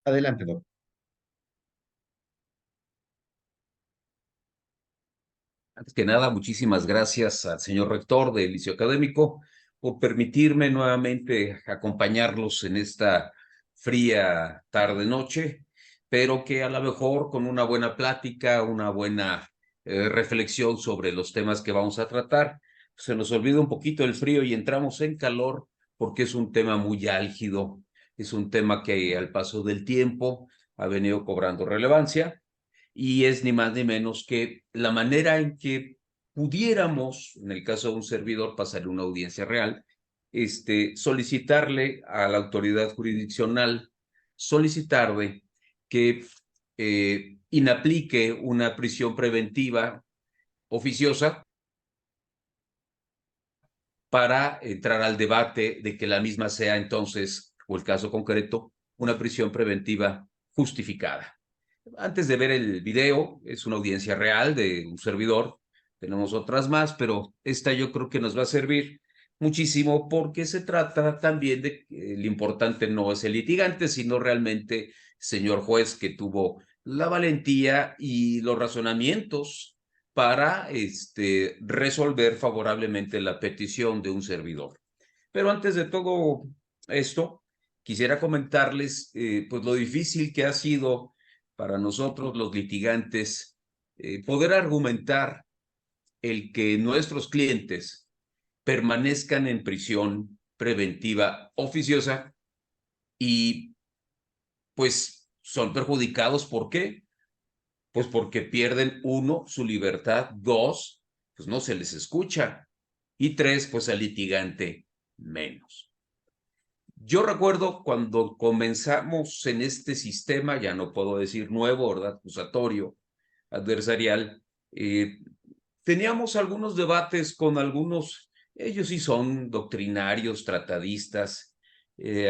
Adelante, doctor. Antes que nada, muchísimas gracias al señor rector del Liceo Académico por permitirme nuevamente acompañarlos en esta fría tarde-noche, pero que a lo mejor con una buena plática, una buena reflexión sobre los temas que vamos a tratar, se nos olvida un poquito el frío y entramos en calor porque es un tema muy álgido, es un tema que al paso del tiempo ha venido cobrando relevancia y es ni más ni menos que la manera en que pudiéramos, en el caso de un servidor, pasarle una audiencia real, solicitarle a la autoridad jurisdiccional, solicitarle que inaplique una prisión preventiva oficiosa para entrar al debate de que la misma sea entonces, o el caso concreto, una prisión preventiva justificada. Antes de ver el video, es una audiencia real de un servidor. Tenemos otras más, pero esta yo creo que nos va a servir muchísimo porque se trata también de que lo importante no es el litigante, sino realmente señor juez que tuvo la valentía y los razonamientos para resolver favorablemente la petición de un servidor. Pero antes de todo esto, quisiera comentarles pues lo difícil que ha sido para nosotros los litigantes poder argumentar el que nuestros clientes permanezcan en prisión preventiva oficiosa y pues son perjudicados. ¿Por qué? Pues porque pierden, uno, su libertad; dos, pues no se les escucha; y tres, pues al litigante menos. Yo recuerdo cuando comenzamos en este sistema, ya no puedo decir nuevo, ¿verdad?, acusatorio, adversarial, teníamos algunos debates con algunos, ellos sí son doctrinarios, tratadistas,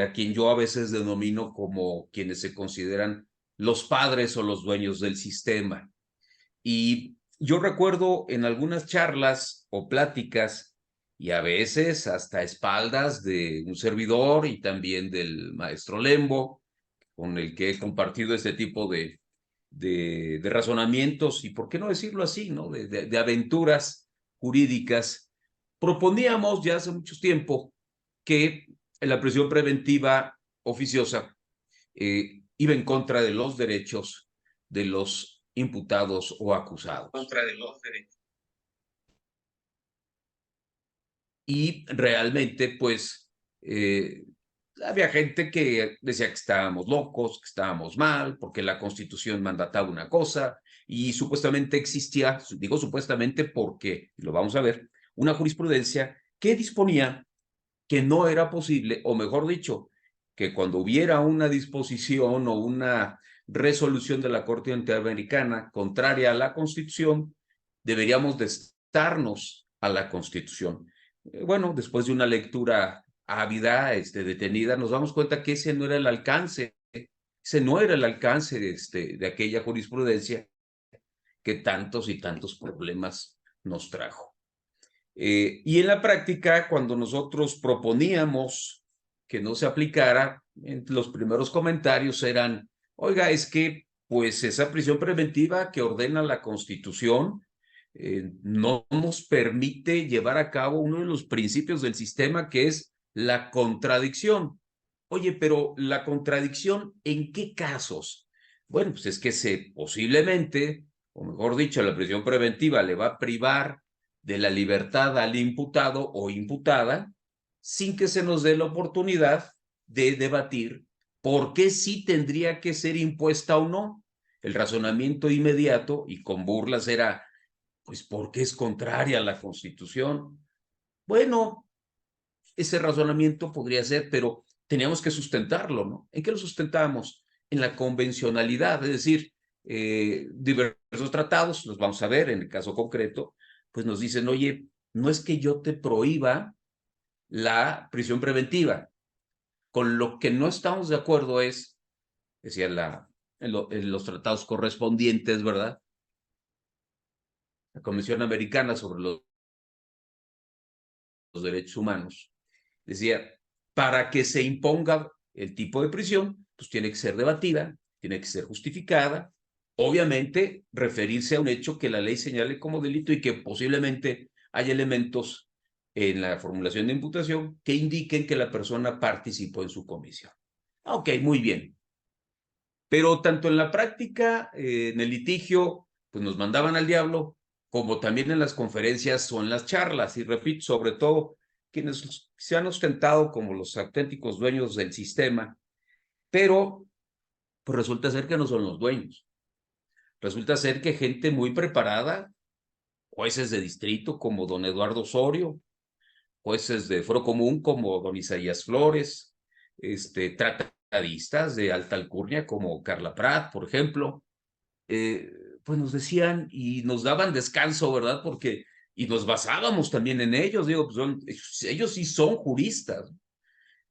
a quien yo a veces denomino como quienes se consideran los padres o los dueños del sistema. Y yo recuerdo en algunas charlas o pláticas, y a veces hasta a espaldas de un servidor y también del maestro Lembo, con el que he compartido este tipo de razonamientos y, por qué no decirlo así, ¿no?, de aventuras jurídicas, proponíamos ya hace mucho tiempo que la prisión preventiva oficiosa iba en contra de los derechos de los imputados o acusados. Contra de los derechos. Y realmente, pues, había gente que decía que estábamos locos, que estábamos mal, porque la Constitución mandataba una cosa y supuestamente existía, digo supuestamente porque, lo vamos a ver, una jurisprudencia que disponía que no era posible, o mejor dicho, que cuando hubiera una disposición o una resolución de la Corte Interamericana contraria a la Constitución, deberíamos de estarnos a la Constitución. Bueno, después de una lectura ávida, detenida, nos damos cuenta que ese no era el alcance, de aquella jurisprudencia que tantos y tantos problemas nos trajo. Y en la práctica, cuando nosotros proponíamos que no se aplicara, los primeros comentarios eran: oiga, es que pues esa prisión preventiva que ordena la Constitución no nos permite llevar a cabo uno de los principios del sistema, que es la contradicción. Oye, pero ¿la contradicción en qué casos? Bueno, pues es que posiblemente, o mejor dicho, la prisión preventiva le va a privar de la libertad al imputado o imputada sin que se nos dé la oportunidad de debatir por qué sí tendría que ser impuesta o no. El razonamiento inmediato y con burlas era: pues porque es contraria a la Constitución. Bueno, ese razonamiento podría ser, pero teníamos que sustentarlo, ¿no? ¿En qué lo sustentamos? En la convencionalidad, es decir, diversos tratados, los vamos a ver en el caso concreto, pues nos dicen: oye, no es que yo te prohíba la prisión preventiva, con lo que no estamos de acuerdo es, decía en los tratados correspondientes, ¿verdad?, la Convención Americana sobre los Derechos Humanos, decía: para que se imponga el tipo de prisión, pues tiene que ser debatida, tiene que ser justificada, obviamente referirse a un hecho que la ley señale como delito y que posiblemente hay elementos en la formulación de imputación que indiquen que la persona participó en su comisión. Ok, muy bien. Pero tanto en la práctica, en el litigio, pues nos mandaban al diablo, como también en las conferencias o en las charlas. Y repito, sobre todo quienes se han ostentado como los auténticos dueños del sistema, pero pues resulta ser que no son los dueños. Resulta ser que gente muy preparada, jueces de distrito como don Eduardo Osorio, jueces de Foro Común como don Isaías Flores, tratadistas de alta alcurnia como Carla Prat, por ejemplo, eh, pues nos decían y nos daban descanso, ¿verdad? Porque, y nos basábamos también en ellos, digo, pues ellos sí son juristas,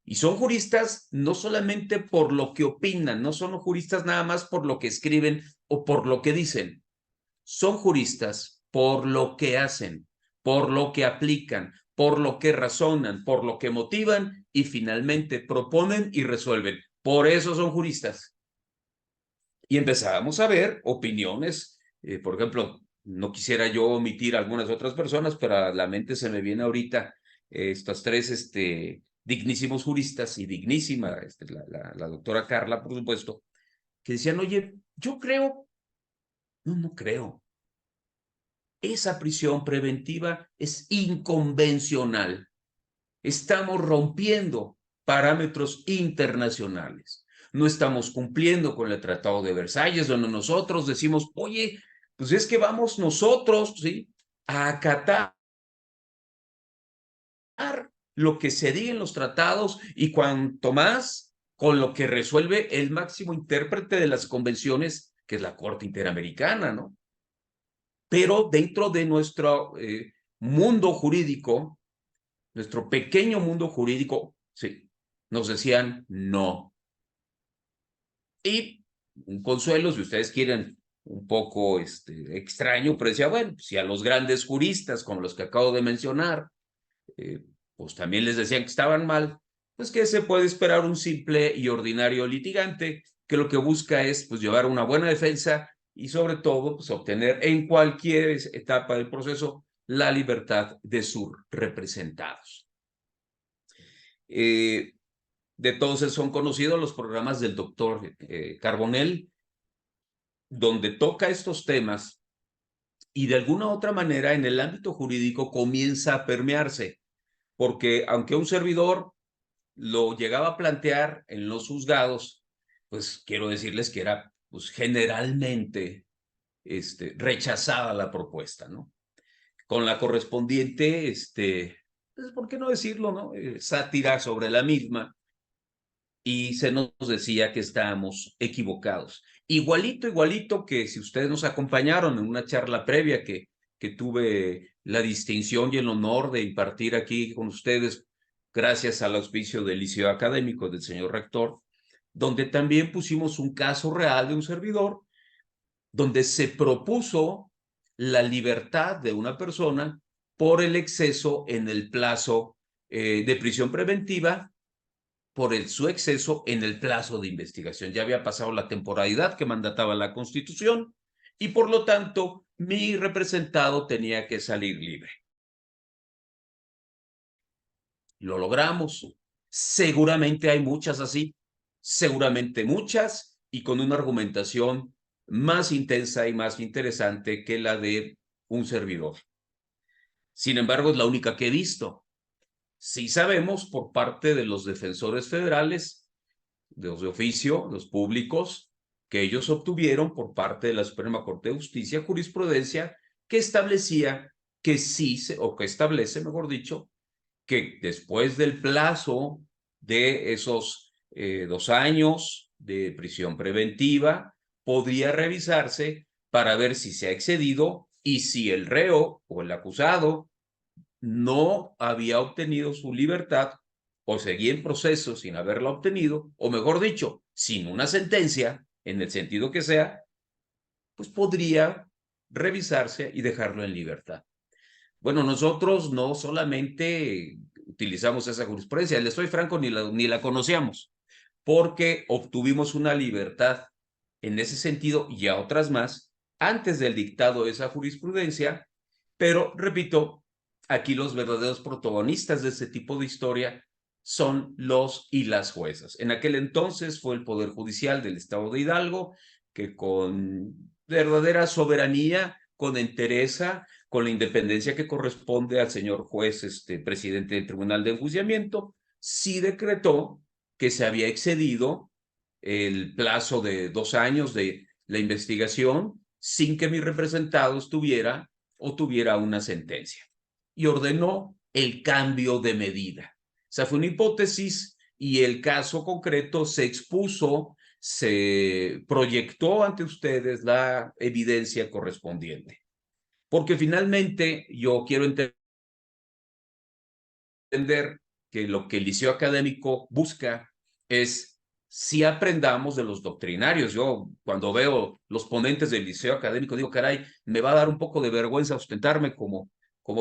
y son juristas no solamente por lo que opinan, no son juristas nada más por lo que escriben o por lo que dicen, son juristas por lo que hacen, por lo que aplican, por lo que razonan, por lo que motivan y finalmente proponen y resuelven. Por eso son juristas. Y empezábamos a ver opiniones, por ejemplo, no quisiera yo omitir a algunas otras personas, pero a la mente se me viene ahorita estas tres dignísimos juristas y dignísima, la doctora Carla, por supuesto, que decían, oye, yo creo, no creo, esa prisión preventiva es inconvencional. Estamos rompiendo parámetros internacionales. No estamos cumpliendo con el Tratado de Versalles, donde nosotros decimos, oye, pues es que vamos nosotros, ¿sí?, a acatar lo que se diga en los tratados y cuanto más con lo que resuelve el máximo intérprete de las convenciones, que es la Corte Interamericana, ¿no? Pero dentro de nuestro mundo jurídico, nuestro pequeño mundo jurídico, sí, nos decían no. Y un consuelo, si ustedes quieren, un poco extraño, pero decía, bueno, si a los grandes juristas, como los que acabo de mencionar, pues también les decían que estaban mal, pues que se puede esperar un simple y ordinario litigante que lo que busca es pues llevar una buena defensa y sobre todo pues obtener en cualquier etapa del proceso la libertad de sus representados. De todos son conocidos los programas del doctor Carbonell, donde toca estos temas y de alguna u otra manera en el ámbito jurídico comienza a permearse, porque aunque un servidor lo llegaba a plantear en los juzgados, pues quiero decirles que era pues, generalmente rechazada la propuesta, ¿no? Con la correspondiente, pues, ¿por qué no decirlo, no? Sátira sobre la misma, y se nos decía que estábamos equivocados. Igualito que si ustedes nos acompañaron en una charla previa que tuve la distinción y el honor de impartir aquí con ustedes, gracias al auspicio del liceo académico del señor rector, donde también pusimos un caso real de un servidor, donde se propuso la libertad de una persona por el exceso en el plazo de prisión preventiva por su exceso en el plazo de investigación. Ya había pasado la temporalidad que mandataba la Constitución y por lo tanto mi representado tenía que salir libre. Lo logramos. Seguramente hay muchas así, seguramente muchas y con una argumentación más intensa y más interesante que la de un servidor. Sin embargo, es la única que he visto. Sí sabemos por parte de los defensores federales, de los de oficio, los públicos, que ellos obtuvieron por parte de la Suprema Corte de Justicia jurisprudencia que establecía que sí, o que establece, mejor dicho, que después del plazo de esos 2 años de prisión preventiva, podría revisarse para ver si se ha excedido y si el reo o el acusado no había obtenido su libertad o seguía en proceso sin haberla obtenido, o mejor dicho, sin una sentencia, en el sentido que sea, pues podría revisarse y dejarlo en libertad. Bueno, nosotros no solamente utilizamos esa jurisprudencia, les soy franco, ni la conocíamos, porque obtuvimos una libertad en ese sentido y a otras más antes del dictado de esa jurisprudencia, pero repito, aquí los verdaderos protagonistas de este tipo de historia son los y las juezas. En aquel entonces fue el Poder Judicial del Estado de Hidalgo, que con verdadera soberanía, con entereza, con la independencia que corresponde al señor juez, presidente del Tribunal de Enjuiciamiento, sí decretó que se había excedido el plazo de 2 años de la investigación sin que mi representado estuviera o tuviera una sentencia. Y ordenó el cambio de medida. O sea, fue una hipótesis y el caso concreto se expuso, se proyectó ante ustedes la evidencia correspondiente. Porque finalmente yo quiero entender que lo que el liceo académico busca es si aprendamos de los doctrinarios. Yo cuando veo los ponentes del liceo académico digo, caray, me va a dar un poco de vergüenza ostentarme como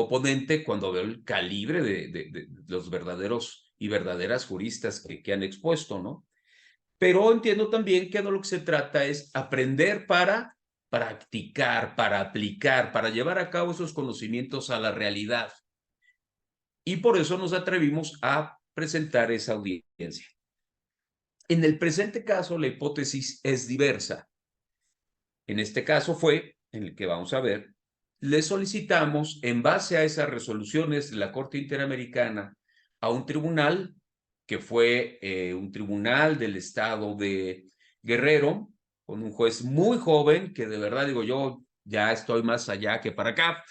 ponente cuando veo el calibre de los verdaderos y verdaderas juristas que han expuesto, ¿no? Pero entiendo también que de lo que se trata es aprender para practicar, para aplicar, para llevar a cabo esos conocimientos a la realidad. Y por eso nos atrevimos a presentar esa audiencia. En el presente caso, la hipótesis es diversa. En este caso fue, en el que vamos a ver, le solicitamos, en base a esas resoluciones de la Corte Interamericana, a un tribunal, que fue un tribunal del estado de Guerrero, con un juez muy joven, que de verdad digo yo, ya estoy más allá que para acá,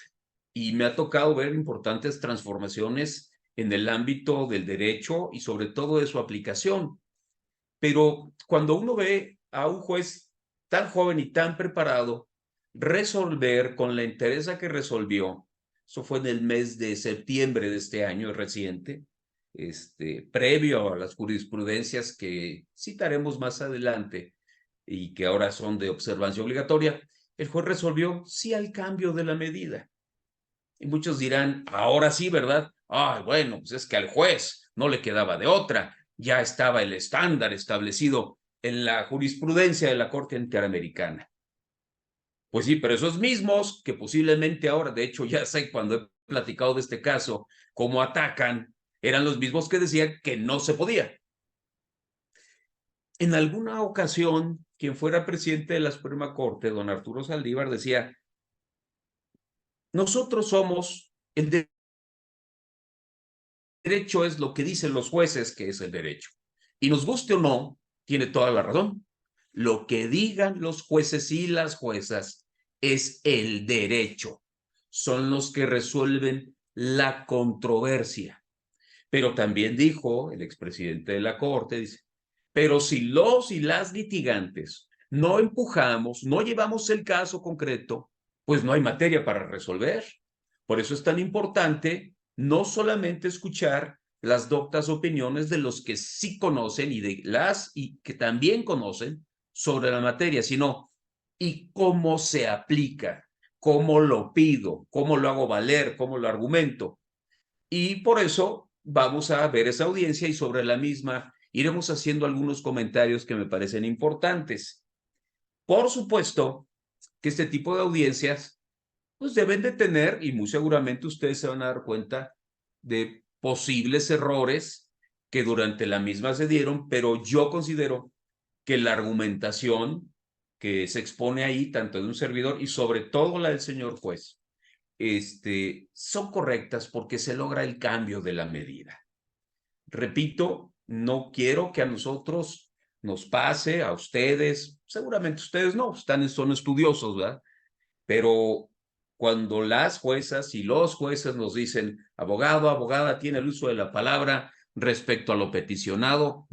y me ha tocado ver importantes transformaciones en el ámbito del derecho y sobre todo de su aplicación. Pero cuando uno ve a un juez tan joven y tan preparado resolver con la entereza que resolvió, eso fue en el mes de septiembre de este año, es reciente, previo a las jurisprudencias que citaremos más adelante y que ahora son de observancia obligatoria, el juez resolvió sí al cambio de la medida. Y muchos dirán, ahora sí, ¿verdad? Ah, bueno, pues es que al juez no le quedaba de otra. Ya estaba el estándar establecido en la jurisprudencia de la Corte Interamericana. Pues sí, pero esos mismos que posiblemente ahora, de hecho ya sé cuando he platicado de este caso, cómo atacan, eran los mismos que decían que no se podía. En alguna ocasión, quien fuera presidente de la Suprema Corte, don Arturo Saldívar, decía, nosotros somos el derecho es lo que dicen los jueces que es el derecho. Y nos guste o no, tiene toda la razón. Lo que digan los jueces y las juezas es el derecho. Son los que resuelven la controversia. Pero también dijo el expresidente de la Corte, dice, pero si los y las litigantes no empujamos, no llevamos el caso concreto, pues no hay materia para resolver. Por eso es tan importante no solamente escuchar las doctas opiniones de los que sí conocen y de las y que también conocen sobre la materia, sino y cómo se aplica, cómo lo pido, cómo lo hago valer, cómo lo argumento. Y por eso vamos a ver esa audiencia y sobre la misma iremos haciendo algunos comentarios que me parecen importantes. Por supuesto que este tipo de audiencias pues deben de tener, y muy seguramente ustedes se van a dar cuenta de posibles errores que durante la misma se dieron, pero yo considero que la argumentación que se expone ahí, tanto de un servidor y sobre todo la del señor juez, son correctas porque se logra el cambio de la medida. Repito, no quiero que a nosotros nos pase, a ustedes, seguramente ustedes no, son estudiosos, ¿verdad? Pero cuando las juezas y los jueces nos dicen, abogado, abogada, tiene el uso de la palabra respecto a lo peticionado,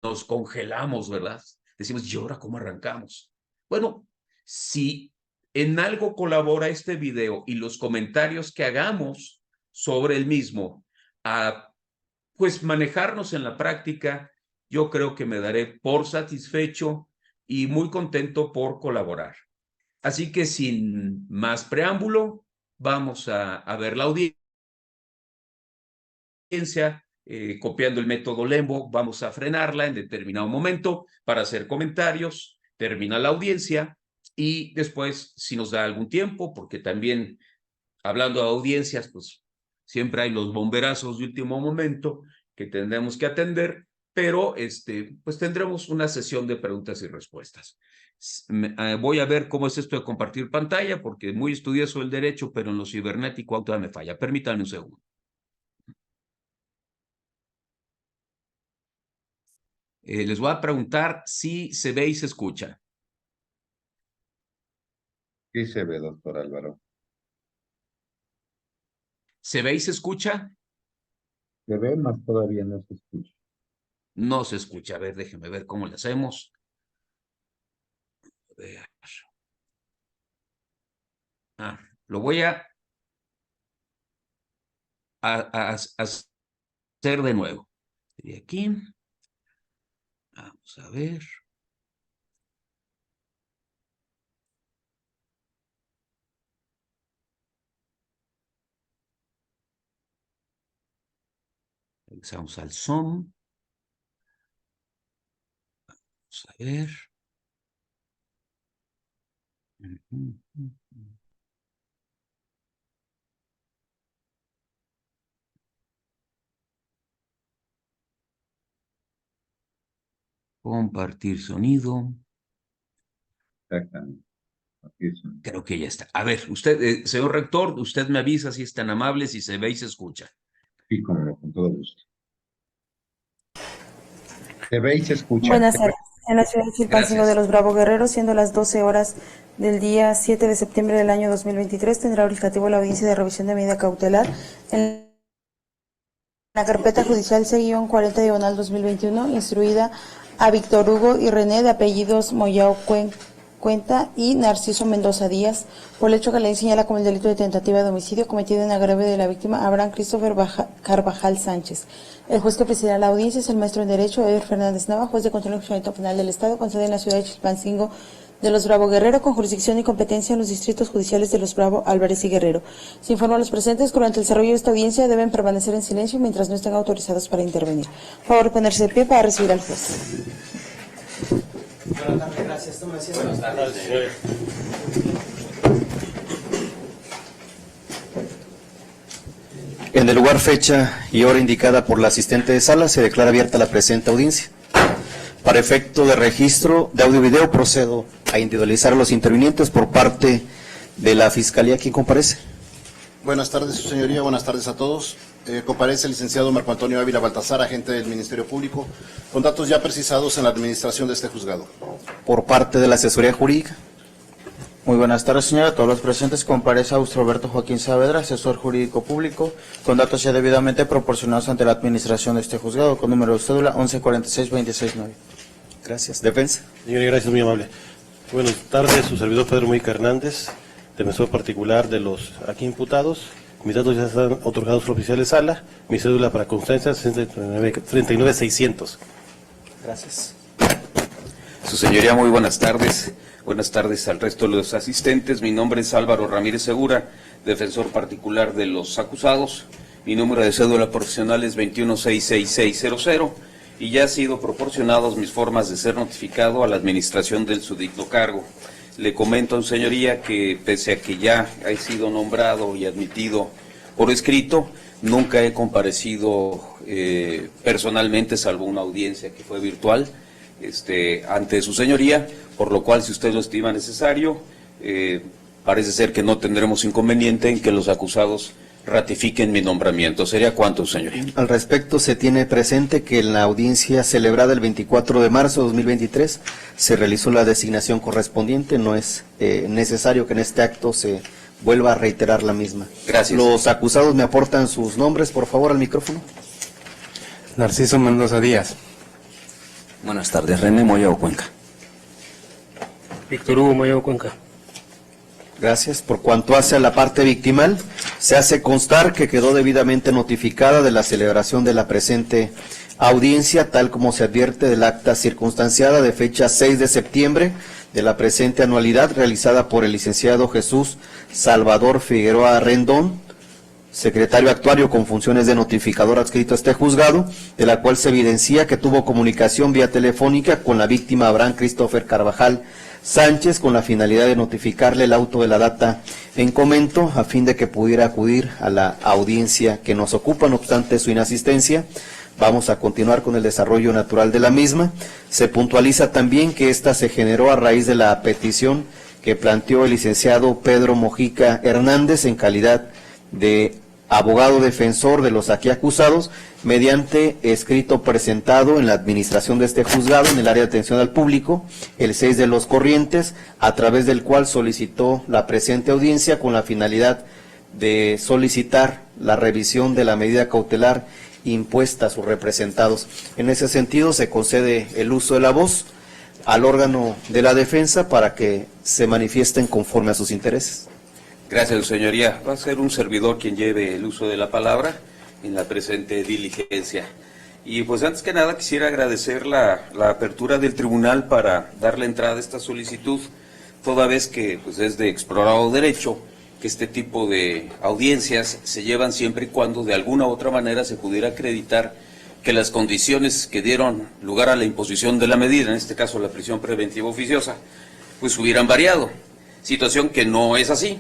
nos congelamos, ¿verdad? Decimos, ¿y ahora cómo arrancamos? Bueno, si en algo colabora este video y los comentarios que hagamos sobre el mismo, pues manejarnos en la práctica, yo creo que me daré por satisfecho y muy contento por colaborar. Así que sin más preámbulo, vamos a ver la audiencia copiando el método Lembo, vamos a frenarla en determinado momento para hacer comentarios, termina la audiencia y después, si nos da algún tiempo, porque también hablando de audiencias, pues siempre hay los bomberazos de último momento que tendremos que atender, pero pues tendremos una sesión de preguntas y respuestas. Voy a ver cómo es esto de compartir pantalla, porque muy estudioso el derecho, pero en lo cibernético todavía me falla. Permítanme un segundo. Les voy a preguntar si se ve y se escucha. Sí se ve, doctor Álvaro. ¿Se ve y se escucha? Se ve, más todavía no se escucha. No se escucha. A ver, déjenme ver cómo le hacemos. A ver. Lo voy a hacer de nuevo. De aquí. Vamos a ver. Regresamos al Zoom. Vamos a ver. Compartir sonido. Exactamente. Creo que ya está. A ver, usted, señor rector, usted me avisa si es tan amable, si se ve y se escucha. Sí, con todo gusto. Se ve y se escucha. Buenas tardes. En la ciudad de Chilpancingo de los Bravo Guerreros, siendo las 12 horas del día 7 de septiembre del año 2023, tendrá orientativo la audiencia de revisión de medida cautelar en la carpeta judicial C-40-2021, instruida a Víctor Hugo y René, de apellidos Moyao Cuenta y Narciso Mendoza Díaz, por el hecho que la ley señala como el delito de tentativa de homicidio cometido en agravio de la víctima Abraham Christopher Carvajal Sánchez. El juez que presidirá la audiencia es el maestro en Derecho Eder Fernández Nava, juez de control y funcionamiento penal del Estado, con sede en la ciudad de Chilpancingo de los Bravo Guerrero, con jurisdicción y competencia en los distritos judiciales de los Bravo, Álvarez y Guerrero. Se informa a los presentes que durante el desarrollo de esta audiencia deben permanecer en silencio mientras no estén autorizados para intervenir. Por favor, ponerse de pie para recibir al juez. Buenas tardes, gracias. Toma asiento. Buenas tardes, señores. En el lugar, fecha y hora indicada por la asistente de sala, se declara abierta la presente audiencia. Para efecto de registro de audio y video, procedo a individualizar a los intervinientes por parte de la Fiscalía. ¿Quién comparece? Buenas tardes, su señoría. Buenas tardes a todos. Comparece el licenciado Marco Antonio Ávila Baltazar, agente del Ministerio Público, con datos ya precisados en la administración de este juzgado. Por parte de la Asesoría Jurídica. Muy buenas tardes, señora. Todos los presentes, comparece Austro Roberto Joaquín Saavedra, asesor jurídico público, con datos ya debidamente proporcionados ante la administración de este juzgado, con número de cédula 1146-269. Gracias. Defensa. Señoría, gracias, muy amable. Buenas tardes, su servidor Pedro Mujica Hernández, defensor particular de los aquí imputados. Mis datos ya están otorgados por oficial de sala. Mi cédula para constancia 39600. Gracias. Su señoría, muy buenas tardes. Buenas tardes al resto de los asistentes. Mi nombre es Álvaro Ramírez Segura, defensor particular de los acusados. Mi número de cédula profesional es 2166600 y ya han sido proporcionados mis formas de ser notificado a la administración del susdicto cargo. Le comento, señoría, que pese a que ya he sido nombrado y admitido por escrito, nunca he comparecido personalmente, salvo una audiencia que fue virtual, ante su señoría, por lo cual, si usted lo estima necesario, parece ser que no tendremos inconveniente en que los acusados ratifiquen mi nombramiento. ¿Sería cuánto, señoría? Al respecto, se tiene presente que en la audiencia celebrada el 24 de marzo de 2023 se realizó la designación correspondiente. No es necesario que en este acto se vuelva a reiterar la misma. Gracias. Los acusados me aportan sus nombres, por favor, al micrófono. Narciso Mendoza Díaz. Buenas tardes, René Moyao Cuenca. Víctor Hugo Moyao Cuenca. Gracias. Por cuanto hace a la parte victimal, se hace constar que quedó debidamente notificada de la celebración de la presente audiencia, tal como se advierte del acta circunstanciada de fecha 6 de septiembre de la presente anualidad, realizada por el licenciado Jesús Salvador Figueroa Rendón, secretario actuario con funciones de notificador adscrito a este juzgado, de la cual se evidencia que tuvo comunicación vía telefónica con la víctima Abraham Christopher Carvajal Sánchez con la finalidad de notificarle el auto de la data en comento a fin de que pudiera acudir a la audiencia que nos ocupa. No obstante su inasistencia, vamos a continuar con el desarrollo natural de la misma. Se puntualiza también que esta se generó a raíz de la petición que planteó el licenciado Pedro Mojica Hernández en calidad de abogado defensor de los aquí acusados, mediante escrito presentado en la administración de este juzgado en el área de atención al público, el 6 de los corrientes, a través del cual solicitó la presente audiencia con la finalidad de solicitar la revisión de la medida cautelar impuesta a sus representados. En ese sentido, se concede el uso de la voz al órgano de la defensa para que se manifiesten conforme a sus intereses. Gracias, su señoría. Va a ser un servidor quien lleve el uso de la palabra en la presente diligencia. Y pues antes que nada quisiera agradecer la apertura del tribunal para darle entrada a esta solicitud, toda vez que pues es de explorado derecho que este tipo de audiencias se llevan siempre y cuando de alguna u otra manera se pudiera acreditar que las condiciones que dieron lugar a la imposición de la medida, en este caso la prisión preventiva oficiosa, pues hubieran variado, situación que no es así.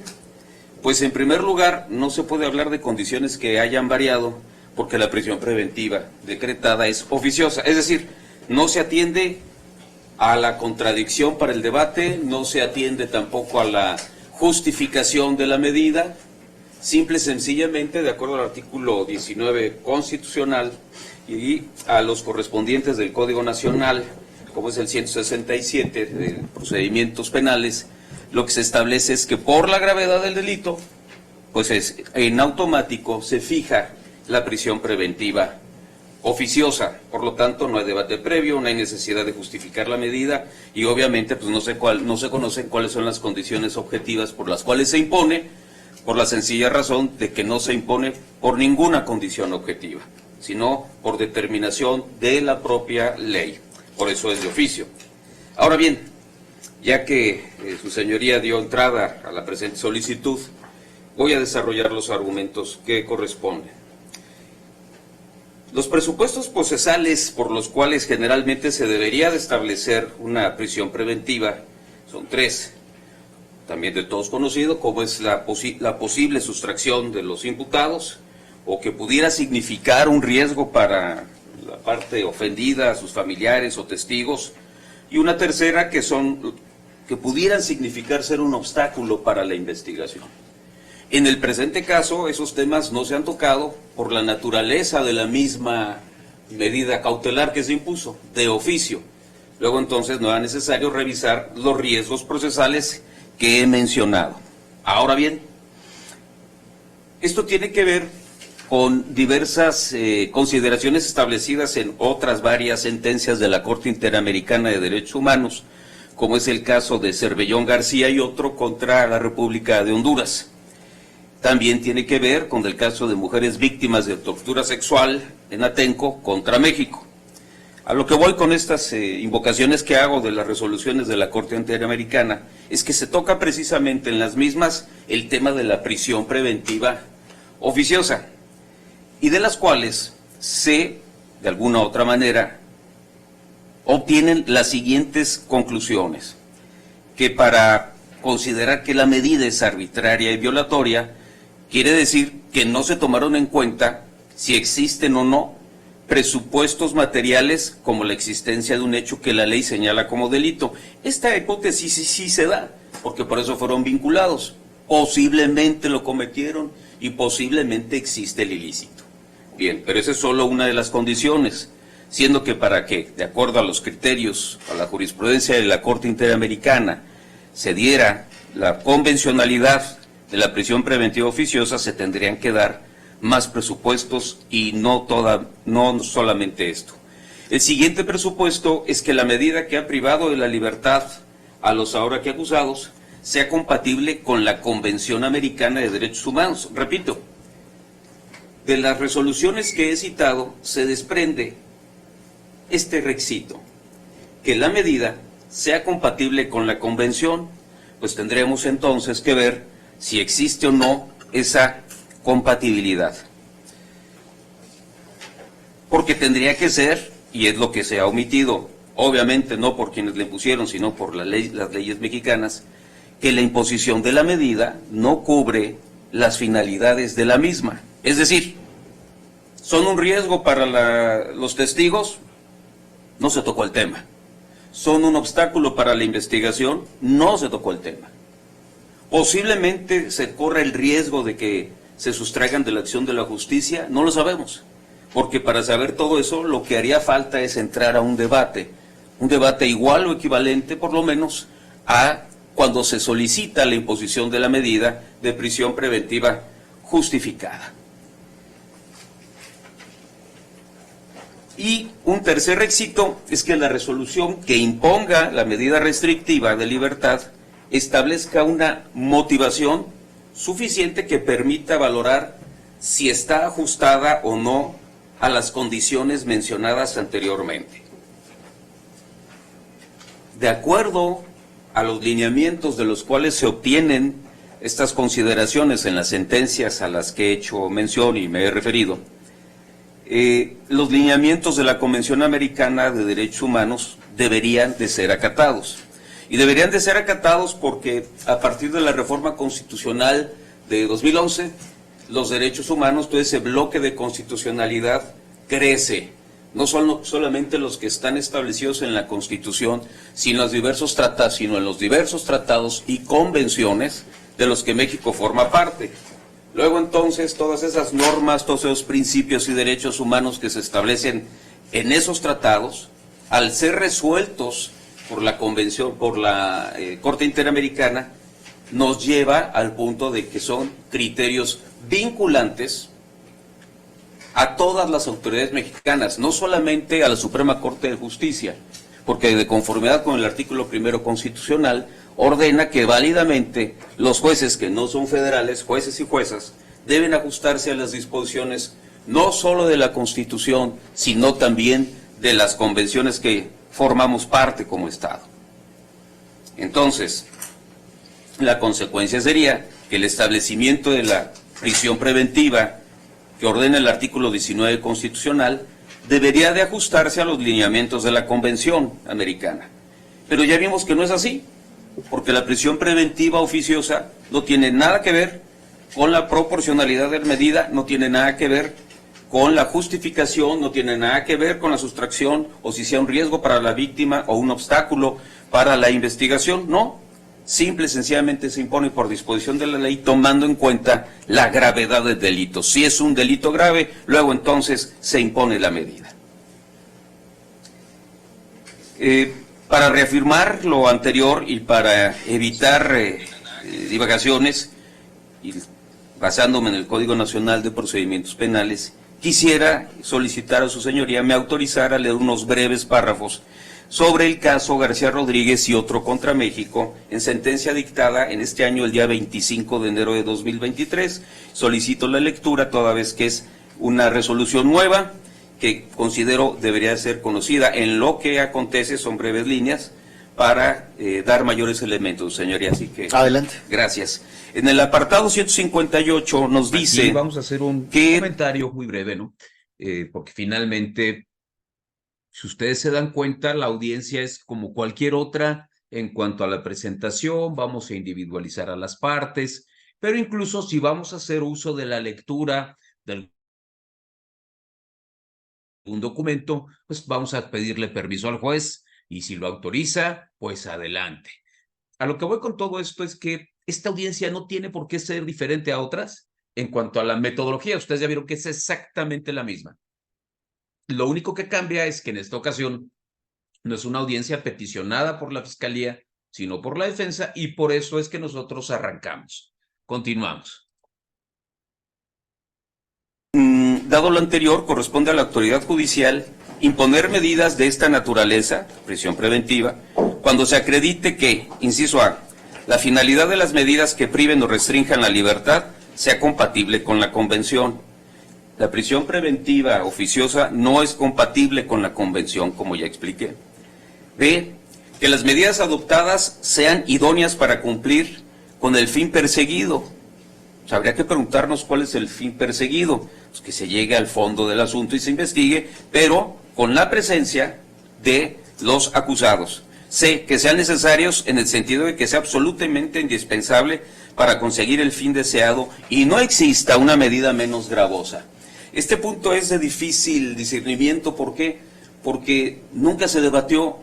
Pues en primer lugar, no se puede hablar de condiciones que hayan variado porque la prisión preventiva decretada es oficiosa. Es decir, no se atiende a la contradicción para el debate, no se atiende tampoco a la justificación de la medida, simple y sencillamente, de acuerdo al artículo 19 constitucional y a los correspondientes del Código Nacional, como es el 167 de procedimientos penales, lo que se establece es que por la gravedad del delito, pues en automático se fija la prisión preventiva oficiosa. Por lo tanto, no hay debate previo, no hay necesidad de justificar la medida y obviamente pues no se conocen cuáles son las condiciones objetivas por las cuales se impone, por la sencilla razón de que no se impone por ninguna condición objetiva, sino por determinación de la propia ley. Por eso es de oficio. Ahora bien, ya que su señoría dio entrada a la presente solicitud, voy a desarrollar los argumentos que corresponden. Los presupuestos procesales por los cuales generalmente se debería de establecer una prisión preventiva son tres, también de todos conocido, como es la posible sustracción de los imputados, o que pudiera significar un riesgo para la parte ofendida, sus familiares o testigos, y una tercera que pudieran significar ser un obstáculo para la investigación. En el presente caso, esos temas no se han tocado por la naturaleza de la misma medida cautelar que se impuso, de oficio. Luego entonces no era necesario revisar los riesgos procesales que he mencionado. Ahora bien, esto tiene que ver con diversas consideraciones establecidas en otras varias sentencias de la Corte Interamericana de Derechos Humanos, como es el caso de Cervellón García y otro contra la República de Honduras. También tiene que ver con el caso de mujeres víctimas de tortura sexual en Atenco contra México. A lo que voy con estas invocaciones que hago de las resoluciones de la Corte Interamericana es que se toca precisamente en las mismas el tema de la prisión preventiva oficiosa, y de las cuales se, de alguna u otra manera, obtienen las siguientes conclusiones: que para considerar que la medida es arbitraria y violatoria, quiere decir que no se tomaron en cuenta si existen o no presupuestos materiales como la existencia de un hecho que la ley señala como delito. Esta hipótesis sí se da, porque por eso fueron vinculados. Posiblemente lo cometieron y posiblemente existe el ilícito. Bien, pero esa es solo una de las condiciones, siendo que para que, de acuerdo a los criterios, a la jurisprudencia de la Corte Interamericana, se diera la convencionalidad de la prisión preventiva oficiosa, se tendrían que dar más presupuestos y no solamente esto. El siguiente presupuesto es que la medida que ha privado de la libertad a los ahora que acusados sea compatible con la Convención Americana de Derechos Humanos. Repito, de las resoluciones que he citado se desprende este requisito, que la medida sea compatible con la Convención, pues tendremos entonces que ver si existe o no esa compatibilidad. Porque tendría que ser, y es lo que se ha omitido, obviamente no por quienes le pusieron, sino por las leyes mexicanas, que la imposición de la medida no cubre las finalidades de la misma. Es decir, ¿son un riesgo para los testigos? No se tocó el tema. ¿Son un obstáculo para la investigación? No se tocó el tema. Posiblemente se corre el riesgo de que se sustraigan de la acción de la justicia, no lo sabemos, porque para saber todo eso lo que haría falta es entrar a un debate igual o equivalente por lo menos a cuando se solicita la imposición de la medida de prisión preventiva justificada. Y un tercer requisito es que la resolución que imponga la medida restrictiva de libertad establezca una motivación suficiente que permita valorar si está ajustada o no a las condiciones mencionadas anteriormente. De acuerdo a los lineamientos de los cuales se obtienen estas consideraciones en las sentencias a las que he hecho mención y me he referido, los lineamientos de la Convención Americana de Derechos Humanos deberían de ser acatados. Y deberían de ser acatados porque a partir de la reforma constitucional de 2011, los derechos humanos, todo ese bloque de constitucionalidad crece. No son solamente los que están establecidos en la Constitución, sino en los diversos tratados y convenciones de los que México forma parte. Luego entonces todas esas normas, todos esos principios y derechos humanos que se establecen en esos tratados, al ser resueltos por la Convención, por la Corte Interamericana, nos lleva al punto de que son criterios vinculantes a todas las autoridades mexicanas, no solamente a la Suprema Corte de Justicia, porque de conformidad con el artículo 1 constitucional, ordena que válidamente los jueces que no son federales, jueces y juezas, deben ajustarse a las disposiciones no solo de la Constitución, sino también de las convenciones que formamos parte como Estado. Entonces, la consecuencia sería que el establecimiento de la prisión preventiva que ordena el artículo 19 constitucional debería de ajustarse a los lineamientos de la Convención Americana. Pero ya vimos que no es así, porque la prisión preventiva oficiosa no tiene nada que ver con la proporcionalidad de la medida, no tiene nada que ver con la justificación, no tiene nada que ver con la sustracción o si sea un riesgo para la víctima o un obstáculo para la investigación, no. Simple y sencillamente se impone por disposición de la ley tomando en cuenta la gravedad del delito. Si es un delito grave, luego entonces se impone la medida. Para reafirmar lo anterior y para evitar divagaciones, y basándome en el Código Nacional de Procedimientos Penales, quisiera solicitar a su señoría me autorizara a leer unos breves párrafos sobre el caso García Rodríguez y otro contra México, en sentencia dictada en este año el día 25 de enero de 2023. Solicito la lectura toda vez que es una resolución nueva que considero debería ser conocida. En lo que acontece son breves líneas para dar mayores elementos, señoría. Así que adelante. Gracias. En el apartado 158 nos dice... Aquí vamos a hacer un comentario muy breve, ¿no? Porque finalmente, si ustedes se dan cuenta, la audiencia es como cualquier otra en cuanto a la presentación, vamos a individualizar a las partes, pero incluso si vamos a hacer uso de la lectura del un documento, pues vamos a pedirle permiso al juez y si lo autoriza, pues adelante. A lo que voy con todo esto es que esta audiencia no tiene por qué ser diferente a otras en cuanto a la metodología. Ustedes ya vieron que es exactamente la misma. Lo único que cambia es que en esta ocasión no es una audiencia peticionada por la Fiscalía, sino por la defensa, y por eso es que nosotros arrancamos. Continuamos. Dado lo anterior, corresponde a la autoridad judicial imponer medidas de esta naturaleza, prisión preventiva, cuando se acredite que, inciso A, la finalidad de las medidas que priven o restrinjan la libertad sea compatible con la Convención. La prisión preventiva oficiosa no es compatible con la Convención, como ya expliqué. B, que las medidas adoptadas sean idóneas para cumplir con el fin perseguido. Pues habría que preguntarnos cuál es el fin perseguido, pues que se llegue al fondo del asunto y se investigue, pero con la presencia de los acusados. C, que sean necesarios en el sentido de que sea absolutamente indispensable para conseguir el fin deseado y no exista una medida menos gravosa. Este punto es de difícil discernimiento, ¿por qué? Porque nunca se debatió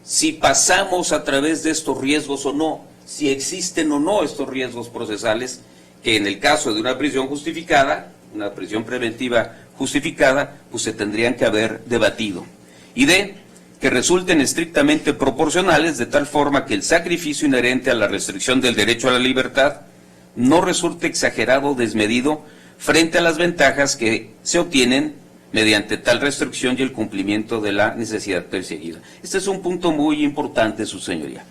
si pasamos a través de estos riesgos o no, si existen o no estos riesgos procesales, que en el caso de una prisión justificada, una prisión preventiva justificada, pues se tendrían que haber debatido. Y D, que resulten estrictamente proporcionales, de tal forma que el sacrificio inherente a la restricción del derecho a la libertad no resulte exagerado o desmedido frente a las ventajas que se obtienen mediante tal restricción y el cumplimiento de la necesidad perseguida. Este es un punto muy importante, su señoría.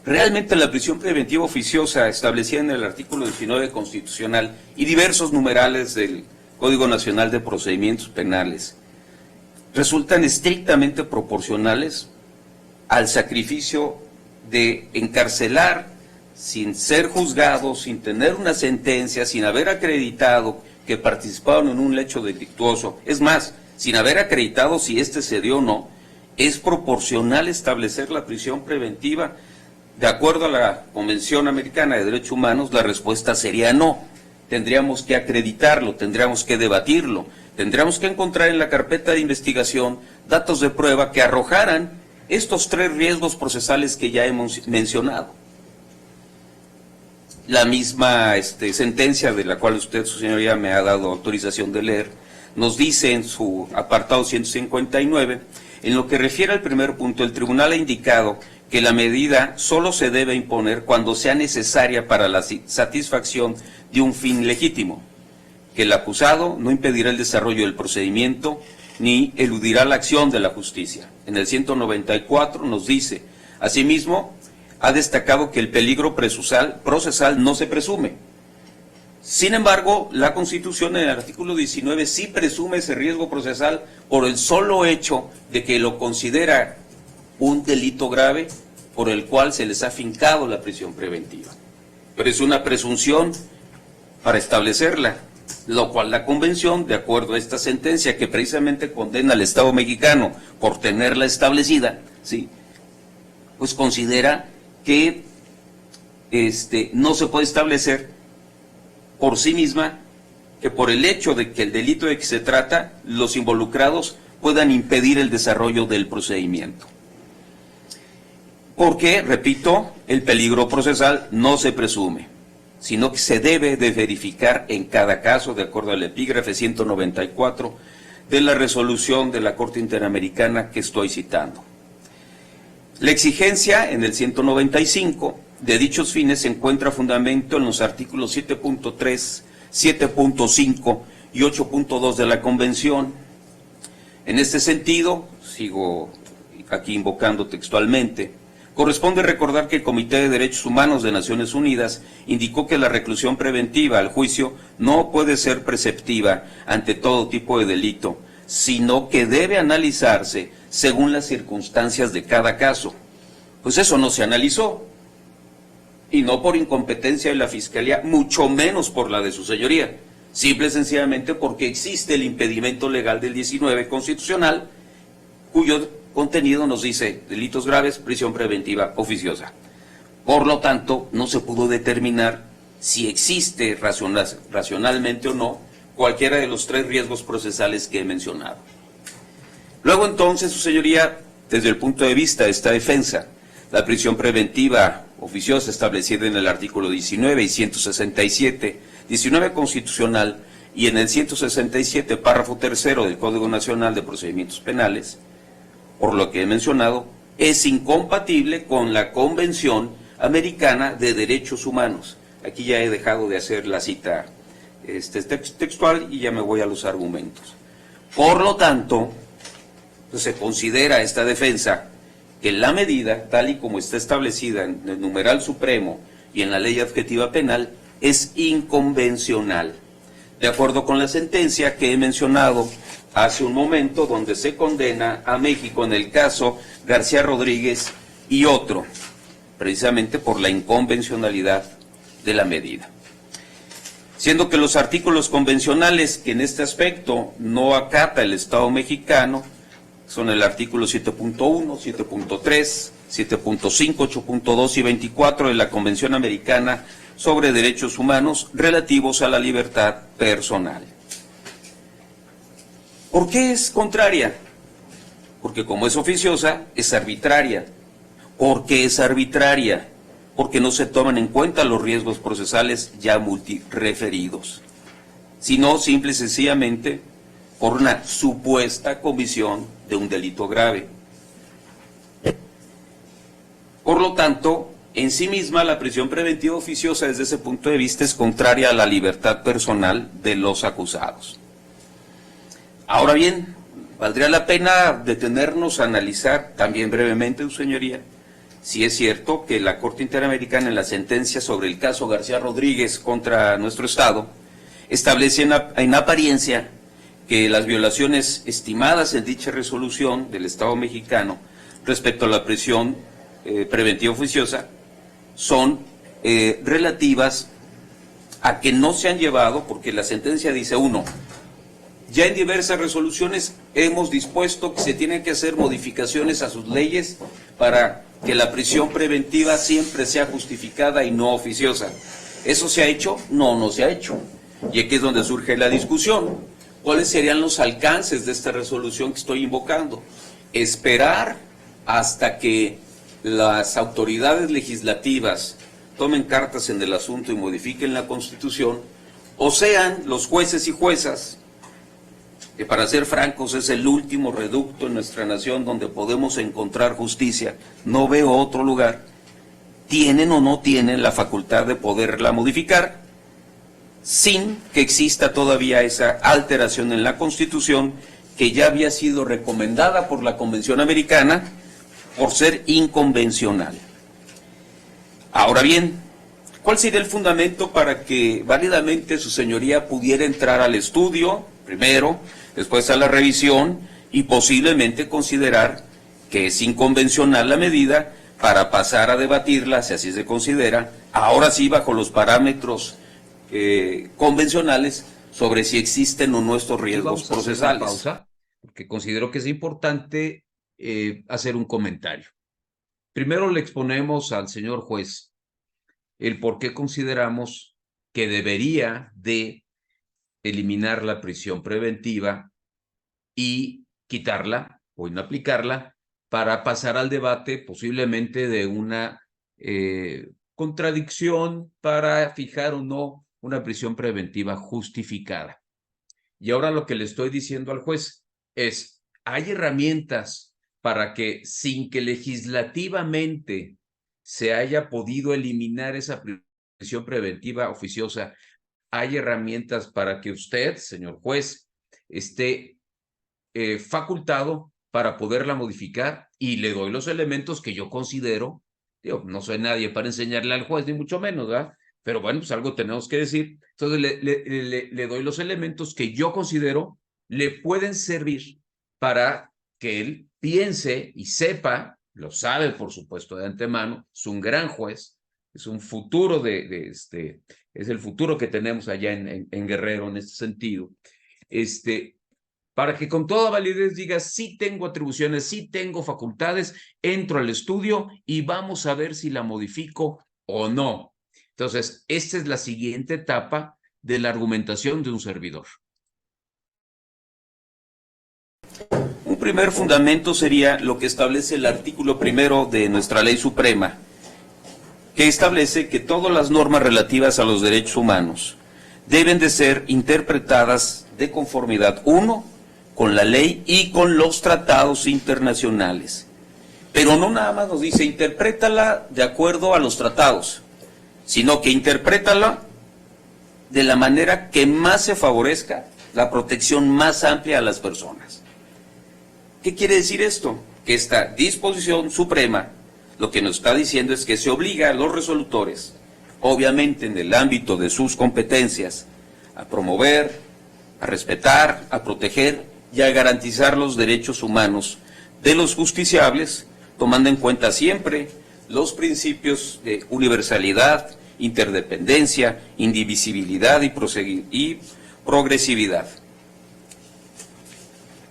Realmente la prisión preventiva oficiosa establecida en el artículo 19 constitucional y diversos numerales del Código Nacional de Procedimientos Penales resultan estrictamente proporcionales al sacrificio de encarcelar sin ser juzgados, sin tener una sentencia, sin haber acreditado que participaron en un hecho delictuoso, es más, sin haber acreditado si éste se dio o no. Es proporcional establecer la prisión preventiva. De acuerdo a la Convención Americana de Derechos Humanos, la respuesta sería no. Tendríamos que acreditarlo, tendríamos que debatirlo, tendríamos que encontrar en la carpeta de investigación datos de prueba que arrojaran estos tres riesgos procesales que ya hemos mencionado. La misma sentencia de la cual usted, su señoría, me ha dado autorización de leer, nos dice en su apartado 159, en lo que refiere al primer punto, el tribunal ha indicado que la medida solo se debe imponer cuando sea necesaria para la satisfacción de un fin legítimo, que el acusado no impedirá el desarrollo del procedimiento ni eludirá la acción de la justicia. En el 194 nos dice, asimismo, ha destacado que el peligro procesal no se presume. Sin embargo, la Constitución en el artículo 19 sí presume ese riesgo procesal por el solo hecho de que lo considera un delito grave por el cual se les ha fincado la prisión preventiva. Pero es una presunción para establecerla, lo cual la Convención, de acuerdo a esta sentencia que precisamente condena al Estado mexicano por tenerla establecida, ¿sí?, pues considera que no se puede establecer por sí misma que por el hecho de que el delito de que se trata, los involucrados puedan impedir el desarrollo del procedimiento. Porque, repito, el peligro procesal no se presume, sino que se debe de verificar en cada caso, de acuerdo al epígrafe 194 de la resolución de la Corte Interamericana que estoy citando. La exigencia en el 195 de dichos fines se encuentra fundamento en los artículos 7.3, 7.5 y 8.2 de la Convención. En este sentido, sigo aquí invocando textualmente, corresponde recordar que el Comité de Derechos Humanos de Naciones Unidas indicó que la reclusión preventiva al juicio no puede ser preceptiva ante todo tipo de delito, sino que debe analizarse según las circunstancias de cada caso. Pues eso no se analizó, y no por incompetencia de la Fiscalía, mucho menos por la de su señoría, simple y sencillamente porque existe el impedimento legal del 19 constitucional, cuyo contenido nos dice delitos graves, prisión preventiva oficiosa. Por lo tanto, no se pudo determinar si existe racionalmente o no cualquiera de los tres riesgos procesales que he mencionado. Luego entonces, su señoría, desde el punto de vista de esta defensa, la prisión preventiva oficiosa establecida en el artículo 19 y 167, 19 constitucional y en el 167, párrafo tercero del Código Nacional de Procedimientos Penales, por lo que he mencionado, es incompatible con la Convención Americana de Derechos Humanos. Aquí ya he dejado de hacer la cita textual y ya me voy a los argumentos. Por lo tanto, pues se considera esta defensa que la medida, tal y como está establecida en el numeral supremo y en la ley adjetiva penal, es inconvencional, de acuerdo con la sentencia que he mencionado hace un momento, donde se condena a México en el caso García Rodríguez y otro, precisamente por la inconvencionalidad de la medida. siendo que los artículos convencionales que en este aspecto no acata el Estado mexicano son el artículo 7.1, 7.3, 7.5, 8.2 y 24 de la Convención Americana sobre Derechos Humanos relativos a la libertad personal. ¿Por qué es contraria? Porque como es oficiosa, es arbitraria. ¿Por qué es arbitraria? Porque no se toman en cuenta los riesgos procesales ya multireferidos, sino simple y sencillamente por una supuesta comisión de un delito grave. Por lo tanto, en sí misma la prisión preventiva oficiosa desde ese punto de vista es contraria a la libertad personal de los acusados. Ahora bien, valdría la pena detenernos a analizar también brevemente, su señoría, si es cierto que la Corte Interamericana en la sentencia sobre el caso García Rodríguez contra nuestro Estado establece en apariencia que las violaciones estimadas en dicha resolución del Estado mexicano respecto a la prisión preventiva oficiosa son relativas a que no se han llevado, porque la sentencia dice, uno, ya en diversas resoluciones hemos dispuesto que se tienen que hacer modificaciones a sus leyes para que la prisión preventiva siempre sea justificada y no oficiosa. ¿Eso se ha hecho? No, no se ha hecho. Y aquí es donde surge la discusión. ¿Cuáles serían los alcances de esta resolución que estoy invocando? Esperar hasta que las autoridades legislativas tomen cartas en el asunto y modifiquen la Constitución, o sean los jueces y juezas, que para ser francos es el último reducto en nuestra nación donde podemos encontrar justicia, no veo otro lugar, tienen o no tienen la facultad de poderla modificar sin que exista todavía esa alteración en la Constitución que ya había sido recomendada por la Convención Americana por ser inconvencional. Ahora bien, ¿cuál sería el fundamento para que válidamente su señoría pudiera entrar al estudio, primero, después a la revisión y posiblemente considerar que es inconvencional la medida para pasar a debatirla, si así se considera, ahora sí bajo los parámetros convencionales sobre si existen o no estos riesgos procesales? Pausa, porque considero que es importante hacer un comentario. Primero le exponemos al señor juez el por qué consideramos que debería de eliminar la prisión preventiva y quitarla o inaplicarla para pasar al debate posiblemente de una contradicción para fijar o no una prisión preventiva justificada. Y ahora lo que le estoy diciendo al juez es, hay herramientas para que sin que legislativamente se haya podido eliminar esa prisión preventiva oficiosa, hay herramientas para que usted, señor juez, esté facultado para poderla modificar, y le doy los elementos que yo considero, digo, no soy nadie para enseñarle al juez, ni mucho menos, ¿verdad? Pero bueno, pues algo tenemos que decir. Entonces le doy los elementos que yo considero le pueden servir para que él piense y sepa, lo sabe por supuesto de antemano, es un gran juez, es un futuro es el futuro que tenemos allá en Guerrero en este sentido, para que con toda validez diga, sí tengo atribuciones, sí tengo facultades, entro al estudio y vamos a ver si la modifico o no. Entonces, esta es la siguiente etapa de la argumentación de un servidor. Un primer fundamento sería lo que establece el artículo primero de nuestra Ley Suprema, que establece que todas las normas relativas a los derechos humanos deben de ser interpretadas de conformidad, uno, con la ley y con los tratados internacionales. Pero no nada más nos dice, interprétala de acuerdo a los tratados, sino que interprétala de la manera que más se favorezca la protección más amplia a las personas. ¿Qué quiere decir esto? Que esta disposición suprema lo que nos está diciendo es que se obliga a los resolutores, obviamente en el ámbito de sus competencias, a promover, a respetar, a proteger y a garantizar los derechos humanos de los justiciables, tomando en cuenta siempre los principios de universalidad, interdependencia, indivisibilidad y progresividad.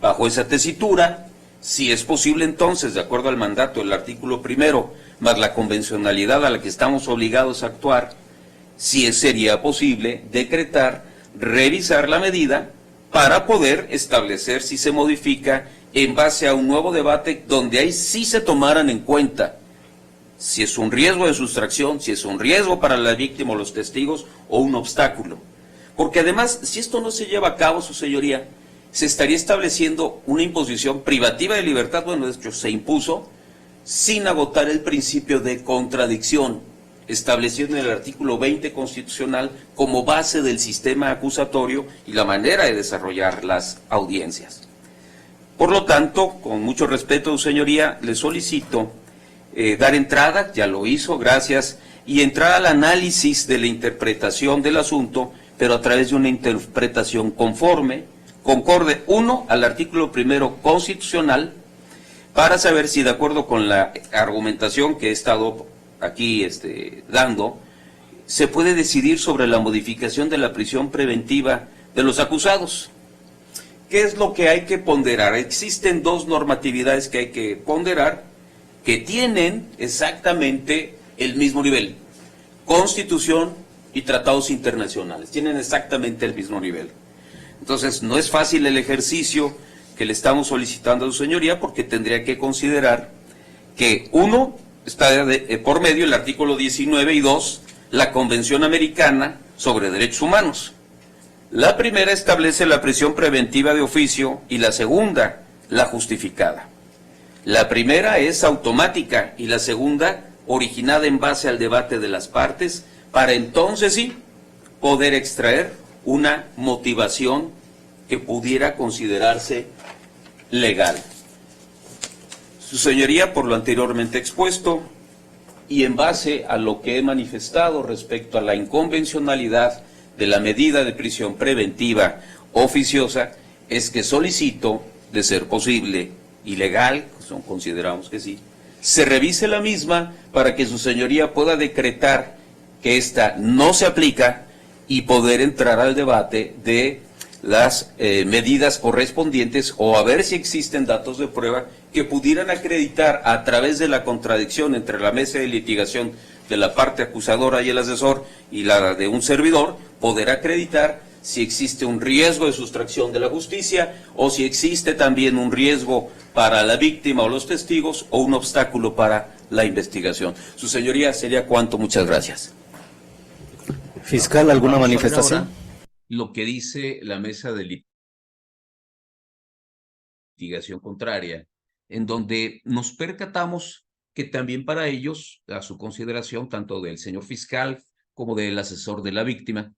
Bajo esa tesitura, si es posible entonces, de acuerdo al mandato del artículo 1, más la convencionalidad a la que estamos obligados a actuar, si sería posible decretar, revisar la medida para poder establecer si se modifica en base a un nuevo debate donde ahí sí se tomaran en cuenta si es un riesgo de sustracción, si es un riesgo para la víctima o los testigos o un obstáculo. Porque además, si esto no se lleva a cabo, su señoría, se estaría estableciendo una imposición privativa de libertad, bueno, de hecho se impuso, sin agotar el principio de contradicción, establecido en el artículo 20 constitucional como base del sistema acusatorio y la manera de desarrollar las audiencias. Por lo tanto, con mucho respeto, su señoría, le solicito dar entrada, ya lo hizo, gracias, y entrar al análisis de la interpretación del asunto, pero a través de una interpretación concorde, uno, al artículo 1 constitucional, para saber si de acuerdo con la argumentación que he estado aquí dando, se puede decidir sobre la modificación de la prisión preventiva de los acusados. ¿Qué es lo que hay que ponderar? Existen dos normatividades que hay que ponderar, que tienen exactamente el mismo nivel. Constitución y tratados internacionales, tienen exactamente el mismo nivel. Entonces, no es fácil el ejercicio que le estamos solicitando a su señoría, porque tendría que considerar que, uno, está por medio el artículo 19 y 2, la Convención Americana sobre Derechos Humanos. La primera establece la prisión preventiva de oficio y la segunda, la justificada. La primera es automática y la segunda, originada en base al debate de las partes, para entonces sí poder extraer una motivación que pudiera considerarse legal. Su señoría, por lo anteriormente expuesto, y en base a lo que he manifestado respecto a la inconvencionalidad de la medida de prisión preventiva oficiosa, es que solicito, de ser posible y legal, consideramos que sí, se revise la misma para que su señoría pueda decretar que ésta no se aplica y poder entrar al debate de las medidas correspondientes, o a ver si existen datos de prueba que pudieran acreditar, a través de la contradicción entre la mesa de litigación de la parte acusadora y el asesor y la de un servidor, poder acreditar si existe un riesgo de sustracción de la justicia o si existe también un riesgo para la víctima o los testigos o un obstáculo para la investigación. Su señoría, sería cuanto. Muchas gracias. Fiscal, ¿alguna Vamos a ver manifestación? ahora lo que dice la mesa de litigación contraria, en donde nos percatamos que también para ellos, a su consideración, tanto del señor fiscal como del asesor de la víctima,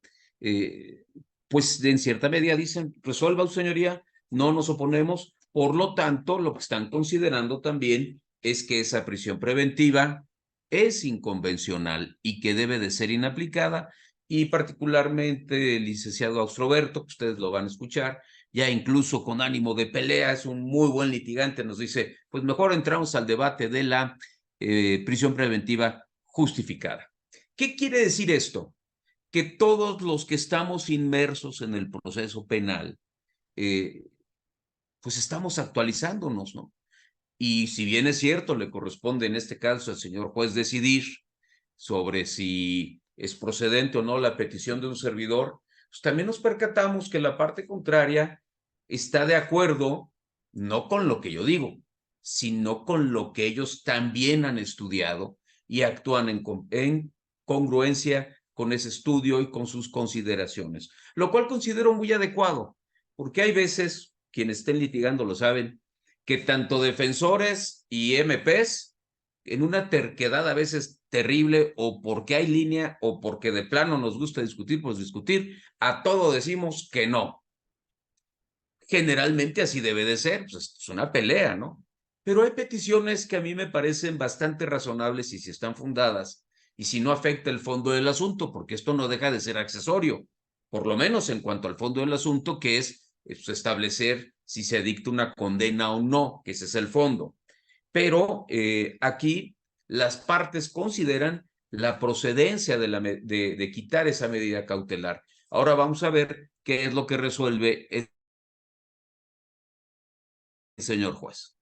pues en cierta medida dicen, resuelva su señoría, no nos oponemos. Por lo tanto, lo que están considerando también es que esa prisión preventiva es inconvencional y que debe de ser inaplicada, y particularmente el licenciado Austroberto, que ustedes lo van a escuchar, ya incluso con ánimo de pelea, es un muy buen litigante, nos dice, pues mejor entramos al debate de la prisión preventiva justificada. ¿Qué quiere decir esto? Que todos los que estamos inmersos en el proceso penal, pues estamos actualizándonos, ¿no? Y si bien es cierto, le corresponde en este caso al señor juez decidir sobre si es procedente o no la petición de un servidor, pues también nos percatamos que la parte contraria está de acuerdo, no con lo que yo digo, sino con lo que ellos también han estudiado y actúan en congruencia con ese estudio y con sus consideraciones, lo cual considero muy adecuado, porque hay veces, quienes estén litigando lo saben, que tanto defensores y MPs, en una terquedad a veces terrible, o porque hay línea, o porque de plano nos gusta discutir, pues discutir, a todo decimos que no. Generalmente así debe de ser, pues es una pelea, ¿no? Pero hay peticiones que a mí me parecen bastante razonables y si están fundadas, y si no afecta el fondo del asunto, porque esto no deja de ser accesorio, por lo menos en cuanto al fondo del asunto, que es establecer si se dicta una condena o no, que ese es el fondo. Pero aquí las partes consideran la procedencia de quitar esa medida cautelar. Ahora vamos a ver qué es lo que resuelve el señor juez.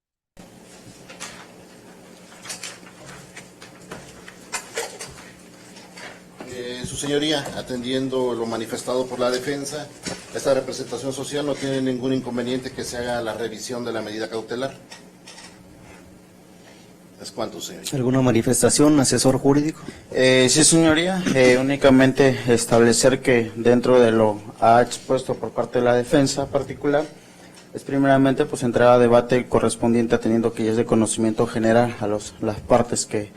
Su señoría, atendiendo lo manifestado por la defensa, esta representación social no tiene ningún inconveniente que se haga la revisión de la medida cautelar. ¿Es cuánto, señoría? ¿Alguna manifestación, asesor jurídico? Sí, señoría, únicamente establecer que dentro de lo ha expuesto por parte de la defensa particular, es primeramente pues entrar a debate correspondiente atendiendo que ya es de conocimiento general a las partes que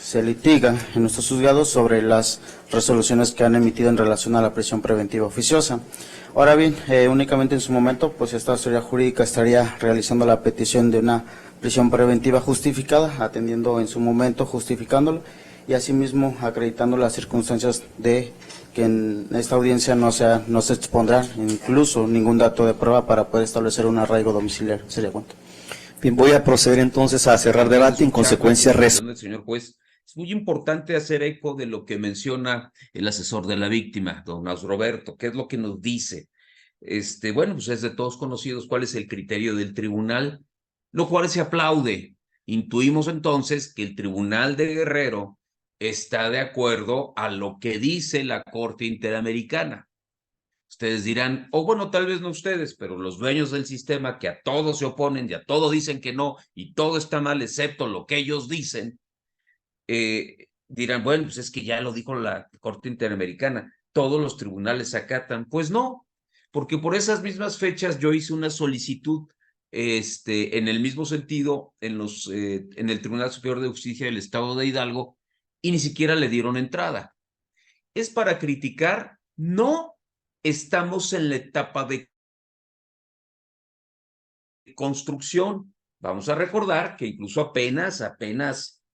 se litigan en nuestros juzgados sobre las resoluciones que han emitido en relación a la prisión preventiva oficiosa. Ahora bien, únicamente en su momento, pues esta autoridad jurídica estaría realizando la petición de una prisión preventiva justificada, atendiendo en su momento, justificándolo, y asimismo acreditando las circunstancias de que en esta audiencia no se expondrá incluso ningún dato de prueba para poder establecer un arraigo domiciliario. Sería cuánto. Bien, voy a proceder entonces a cerrar debate. En consecuencia, señor juez, es muy importante hacer eco de lo que menciona el asesor de la víctima, don Roberto. ¿Qué es lo que nos dice? Bueno, pues es de todos conocidos cuál es el criterio del tribunal, lo cual se aplaude. Intuimos entonces que el Tribunal de Guerrero está de acuerdo a lo que dice la Corte Interamericana. Ustedes dirán, o bueno, tal vez no ustedes, pero los dueños del sistema que a todo se oponen y a todo dicen que no y todo está mal excepto lo que ellos dicen, dirán, bueno, pues es que ya lo dijo la Corte Interamericana, todos los tribunales acatan. Pues no, porque por esas mismas fechas yo hice una solicitud en el mismo sentido en el Tribunal Superior de Justicia del Estado de Hidalgo y ni siquiera le dieron entrada. Es para criticar, no estamos en la etapa de construcción. Vamos a recordar que incluso apenas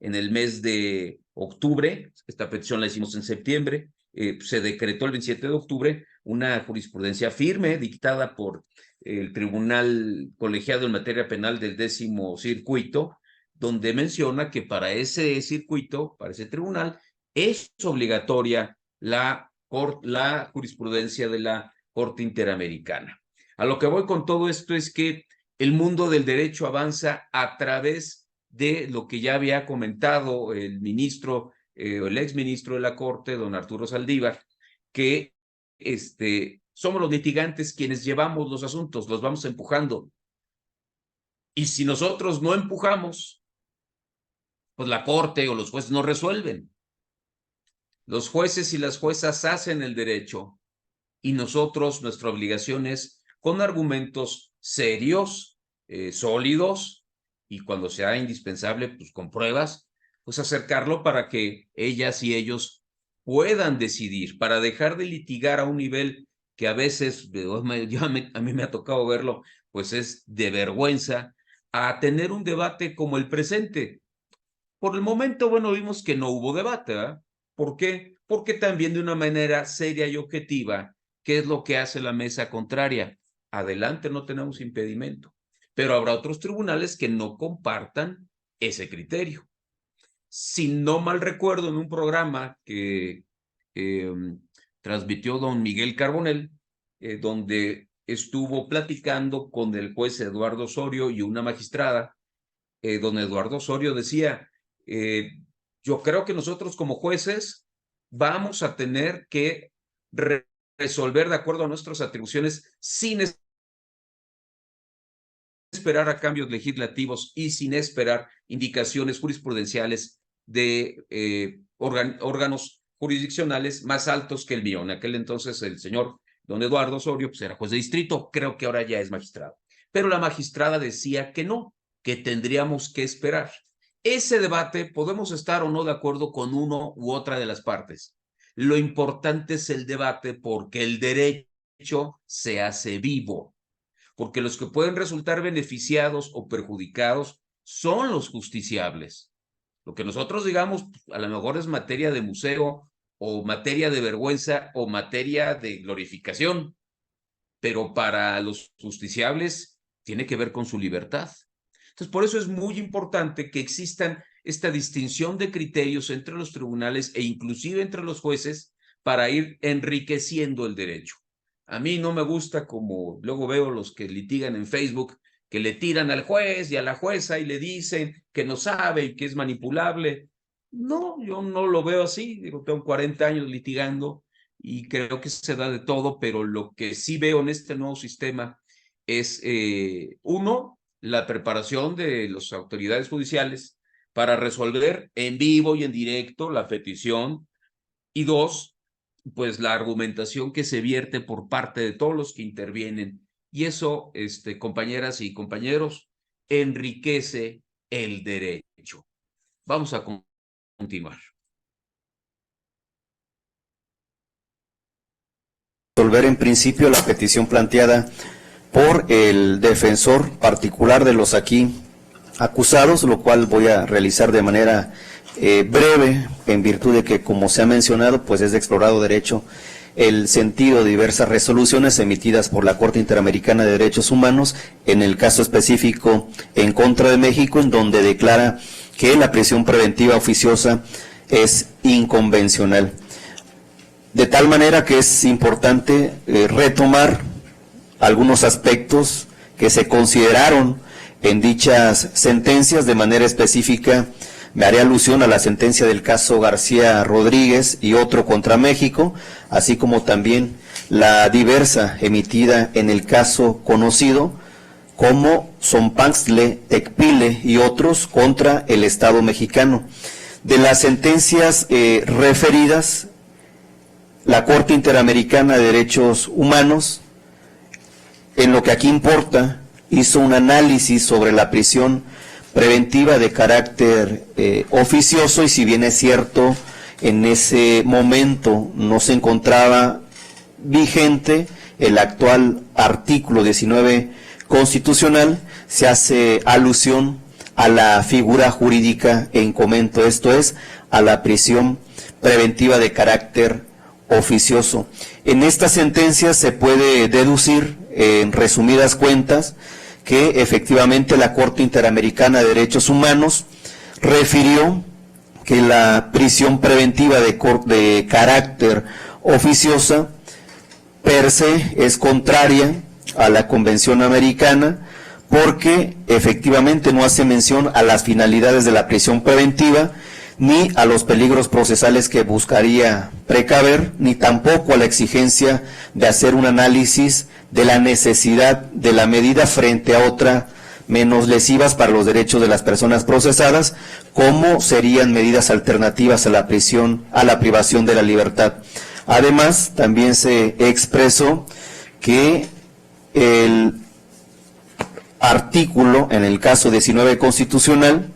en el mes de octubre, esta petición la hicimos en septiembre, se decretó el 27 de octubre una jurisprudencia firme dictada por el Tribunal Colegiado en Materia Penal del 10º Circuito, donde menciona que para ese circuito, para ese tribunal, es obligatoria la jurisprudencia de la Corte Interamericana. A lo que voy con todo esto es que el mundo del derecho avanza a través de lo que ya había comentado el ministro, el exministro de la Corte, don Arturo Saldívar, que somos los litigantes quienes llevamos los asuntos, los vamos empujando. Y si nosotros no empujamos, pues la Corte o los jueces no resuelven. Los jueces y las juezas hacen el derecho y nosotros, nuestra obligación es, con argumentos serios, sólidos, y cuando sea indispensable, pues con pruebas, pues acercarlo para que ellas y ellos puedan decidir, para dejar de litigar a un nivel que a veces, a mí me ha tocado verlo, pues es de vergüenza, a tener un debate como el presente. Por el momento, bueno, vimos que no hubo debate, ¿verdad? ¿Por qué? Porque también de una manera seria y objetiva, ¿qué es lo que hace la mesa contraria? Adelante, no tenemos impedimento. Pero habrá otros tribunales que no compartan ese criterio. Si no mal recuerdo, en un programa que transmitió don Miguel Carbonell, donde estuvo platicando con el juez Eduardo Osorio y una magistrada, don Eduardo Osorio decía, yo creo que nosotros como jueces vamos a tener que resolver de acuerdo a nuestras atribuciones sin esperar a cambios legislativos y sin esperar indicaciones jurisprudenciales de órganos jurisdiccionales más altos que el mío. En aquel entonces el señor don Eduardo Osorio pues era juez de distrito, creo que ahora ya es magistrado. Pero la magistrada decía que no, que tendríamos que esperar. Ese debate podemos estar o no de acuerdo con uno u otra de las partes. Lo importante es el debate porque el derecho se hace vivo, porque los que pueden resultar beneficiados o perjudicados son los justiciables. Lo que nosotros digamos a lo mejor es materia de museo o materia de vergüenza o materia de glorificación, pero para los justiciables tiene que ver con su libertad. Entonces, por eso es muy importante que existan esta distinción de criterios entre los tribunales e inclusive entre los jueces para ir enriqueciendo el derecho. A mí no me gusta, como luego veo los que litigan en Facebook, que le tiran al juez y a la jueza y le dicen que no sabe y que es manipulable. No, yo no lo veo así. Digo, tengo 40 años litigando y creo que se da de todo, pero lo que sí veo en este nuevo sistema es, uno, la preparación de las autoridades judiciales para resolver en vivo y en directo la petición, y dos, pues la argumentación que se vierte por parte de todos los que intervienen, y eso, compañeras y compañeros, enriquece el derecho. Vamos a continuar. Resolver en principio la petición planteada por el defensor particular de los aquí acusados, lo cual voy a realizar de manera breve, en virtud de que, como se ha mencionado, pues es de explorado derecho el sentido de diversas resoluciones emitidas por la Corte Interamericana de Derechos Humanos, en el caso específico en contra de México, en donde declara que la prisión preventiva oficiosa es inconvencional. De tal manera que es importante retomar algunos aspectos que se consideraron en dichas sentencias. De manera específica, me haré alusión a la sentencia del caso García Rodríguez y otro contra México, así como también la diversa emitida en el caso conocido como Zompanxle, Tecpile y otros contra el Estado mexicano. De las sentencias referidas, la Corte Interamericana de Derechos Humanos, en lo que aquí importa, hizo un análisis sobre la prisión preventiva de carácter oficioso, y si bien es cierto, en ese momento no se encontraba vigente el actual artículo 19 constitucional, se hace alusión a la figura jurídica en comento, esto es, a la prisión preventiva de carácter oficioso. En esta sentencia se puede deducir, en resumidas cuentas, que efectivamente la Corte Interamericana de Derechos Humanos refirió que la prisión preventiva de carácter oficiosa per se es contraria a la Convención Americana, porque efectivamente no hace mención a las finalidades de la prisión preventiva, ni a los peligros procesales que buscaría precaver, ni tampoco a la exigencia de hacer un análisis de la necesidad de la medida frente a otra menos lesivas para los derechos de las personas procesadas, como serían medidas alternativas a la prisión, a la privación de la libertad. Además, también se expresó que el artículo, en el caso 19 constitucional,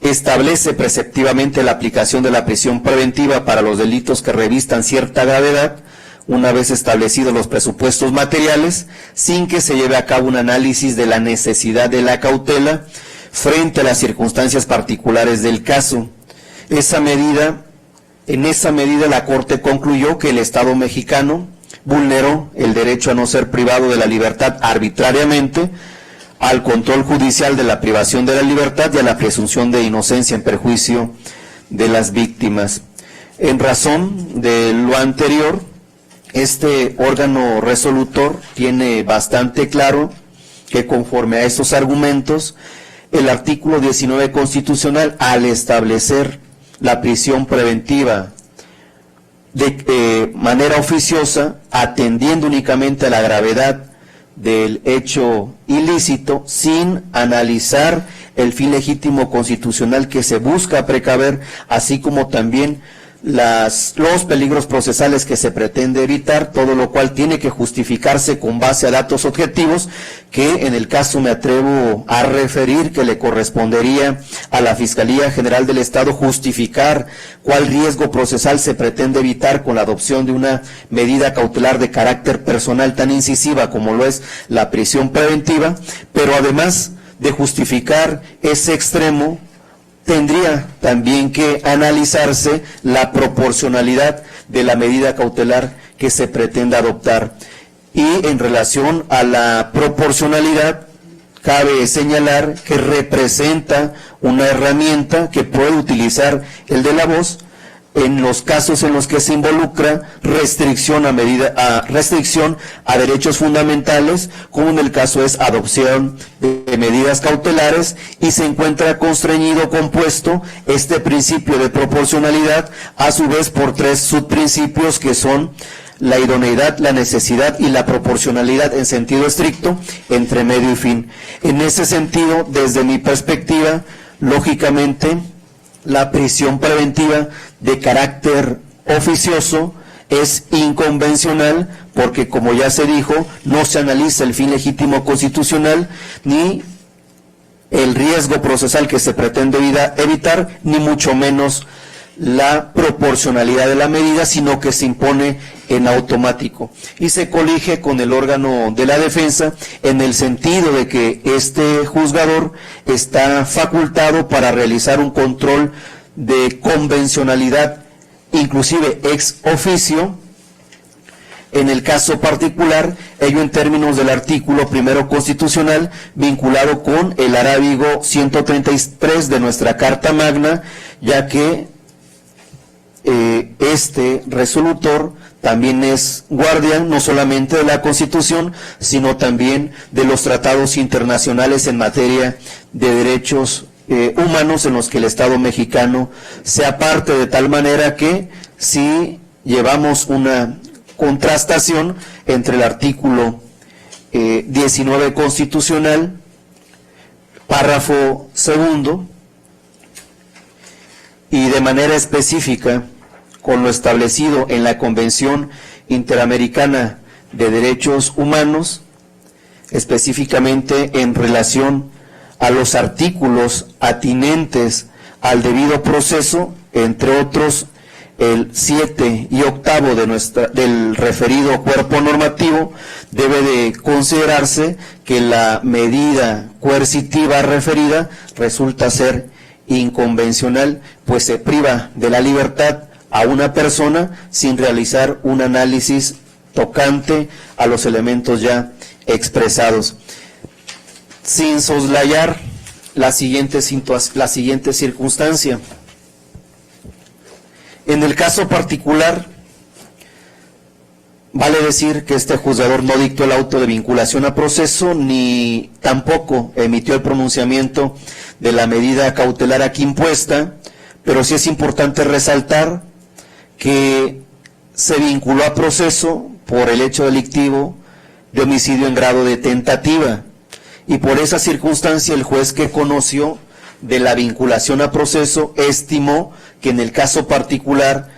establece preceptivamente la aplicación de la prisión preventiva para los delitos que revistan cierta gravedad, una vez establecidos los presupuestos materiales, sin que se lleve a cabo un análisis de la necesidad de la cautela frente a las circunstancias particulares del caso. En esa medida la Corte concluyó que el Estado mexicano vulneró el derecho a no ser privado de la libertad arbitrariamente, al control judicial de la privación de la libertad y a la presunción de inocencia en perjuicio de las víctimas. En razón de lo anterior, este órgano resolutor tiene bastante claro que, conforme a estos argumentos, el artículo 19 constitucional, al establecer la prisión preventiva de manera oficiosa, atendiendo únicamente a la gravedad del hecho ilícito, sin analizar el fin legítimo constitucional que se busca precaver, así como también los peligros procesales que se pretende evitar, todo lo cual tiene que justificarse con base a datos objetivos que, en el caso, me atrevo a referir que le correspondería a la Fiscalía General del Estado justificar cuál riesgo procesal se pretende evitar con la adopción de una medida cautelar de carácter personal tan incisiva como lo es la prisión preventiva, pero además de justificar ese extremo, tendría también que analizarse la proporcionalidad de la medida cautelar que se pretende adoptar. Y en relación a la proporcionalidad, cabe señalar que representa una herramienta que puede utilizar el de la voz en los casos en los que se involucra restricción a derechos fundamentales, como en el caso es adopción de medidas cautelares, y se encuentra constreñido, compuesto este principio de proporcionalidad, a su vez por tres subprincipios que son la idoneidad, la necesidad y la proporcionalidad en sentido estricto, entre medio y fin. En ese sentido, desde mi perspectiva, lógicamente, la prisión preventiva de carácter oficioso es inconvencional porque, como ya se dijo, no se analiza el fin legítimo constitucional ni el riesgo procesal que se pretende evitar, ni mucho menos la proporcionalidad de la medida, sino que se impone en automático. Y se colige con el órgano de la defensa en el sentido de que este juzgador está facultado para realizar un control de convencionalidad, inclusive ex oficio, en el caso particular, ello en términos del artículo primero constitucional, vinculado con el arábigo 133 de nuestra Carta Magna, ya que este resolutor también es guardián no solamente de la Constitución, sino también de los tratados internacionales en materia de derechos humanos, en los que el Estado mexicano sea parte, de tal manera que si llevamos una contrastación entre el artículo 19 constitucional, párrafo segundo, y de manera específica con lo establecido en la Convención Interamericana de Derechos Humanos, específicamente en relación a los artículos atinentes al debido proceso, entre otros el 7 y 8 del referido cuerpo normativo, debe de considerarse que la medida coercitiva referida resulta ser inconvencional, pues se priva de la libertad a una persona sin realizar un análisis tocante a los elementos ya expresados. Sin soslayar la siguiente circunstancia. En el caso particular, vale decir que este juzgador no dictó el auto de vinculación a proceso, ni tampoco emitió el pronunciamiento de la medida cautelar aquí impuesta, pero sí es importante resaltar que se vinculó a proceso por el hecho delictivo de homicidio en grado de tentativa, y por esa circunstancia el juez que conoció de la vinculación a proceso estimó que en el caso particular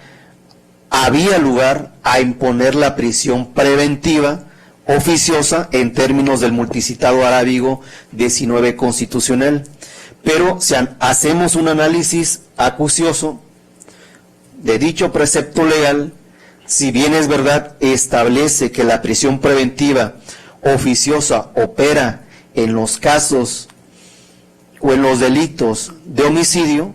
había lugar a imponer la prisión preventiva oficiosa en términos del multicitado arábigo 19 constitucional. Pero si hacemos un análisis acucioso de dicho precepto legal, si bien es verdad establece que la prisión preventiva oficiosa opera en los casos o en los delitos de homicidio,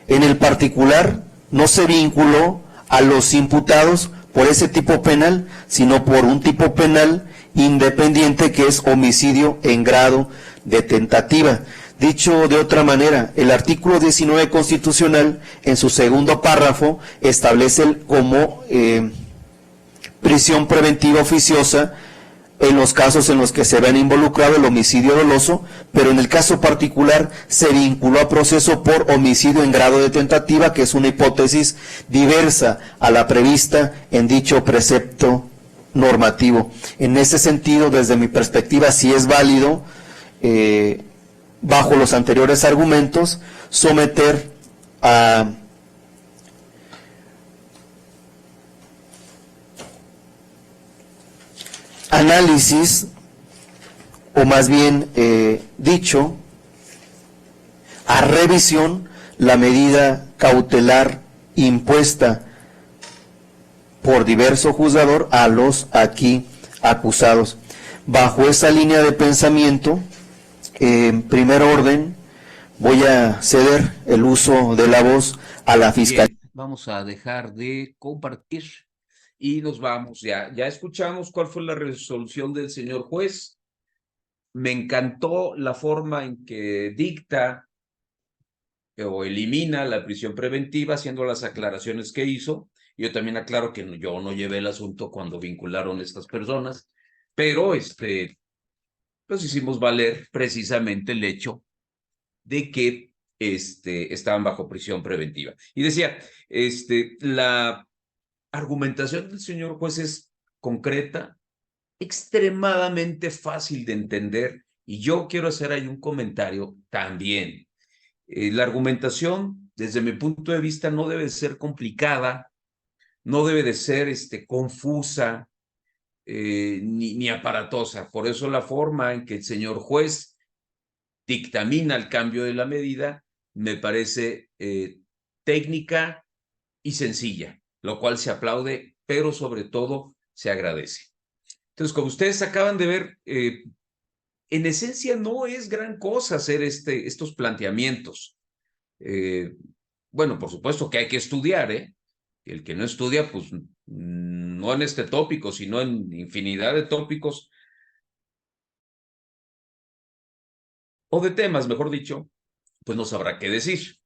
en el particular no se vinculó a los imputados por ese tipo penal, sino por un tipo penal independiente que es homicidio en grado de tentativa. Dicho de otra manera, el artículo 19 constitucional, en su segundo párrafo, establece como prisión preventiva oficiosa en los casos en los que se ven involucrado el homicidio doloso, pero en el caso particular se vinculó a proceso por homicidio en grado de tentativa, que es una hipótesis diversa a la prevista en dicho precepto normativo. En ese sentido, desde mi perspectiva, sí es válido, bajo los anteriores argumentos, someter a análisis, o más bien dicho, a revisión, la medida cautelar impuesta por diverso juzgador a los aquí acusados. Bajo esa línea de pensamiento, en primer orden, voy a ceder el uso de la voz a la Fiscalía. Bien, vamos a dejar de compartir y nos vamos ya. Ya escuchamos cuál fue la resolución del señor juez. me encantó la forma en que dicta o elimina la prisión preventiva, haciendo las aclaraciones que hizo. Yo también aclaro que yo no llevé el asunto cuando vincularon a estas personas, pero pues hicimos valer precisamente el hecho de que estaban bajo prisión preventiva. Y decía, la argumentación del señor juez es concreta, extremadamente fácil de entender, y yo quiero hacer ahí un comentario también. La argumentación, desde mi punto de vista, no debe ser complicada, no debe de ser confusa, ni aparatosa. Por eso la forma en que el señor juez dictamina el cambio de la medida me parece técnica y sencilla, lo cual se aplaude, pero sobre todo se agradece. Entonces, como ustedes acaban de ver, en esencia no es gran cosa hacer estos planteamientos. Bueno, por supuesto que hay que estudiar, ¿eh? El que no estudia, pues no en este tópico, sino en infinidad de tópicos o de temas, mejor dicho, pues no sabrá qué decir.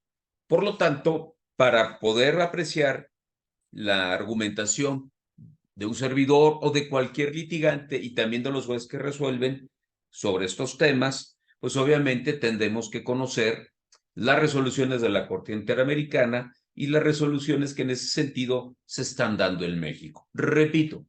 Por lo tanto, para poder apreciar la argumentación de un servidor o de cualquier litigante y también de los jueces que resuelven sobre estos temas, pues obviamente tendremos que conocer las resoluciones de la Corte Interamericana y las resoluciones que en ese sentido se están dando en México. Repito,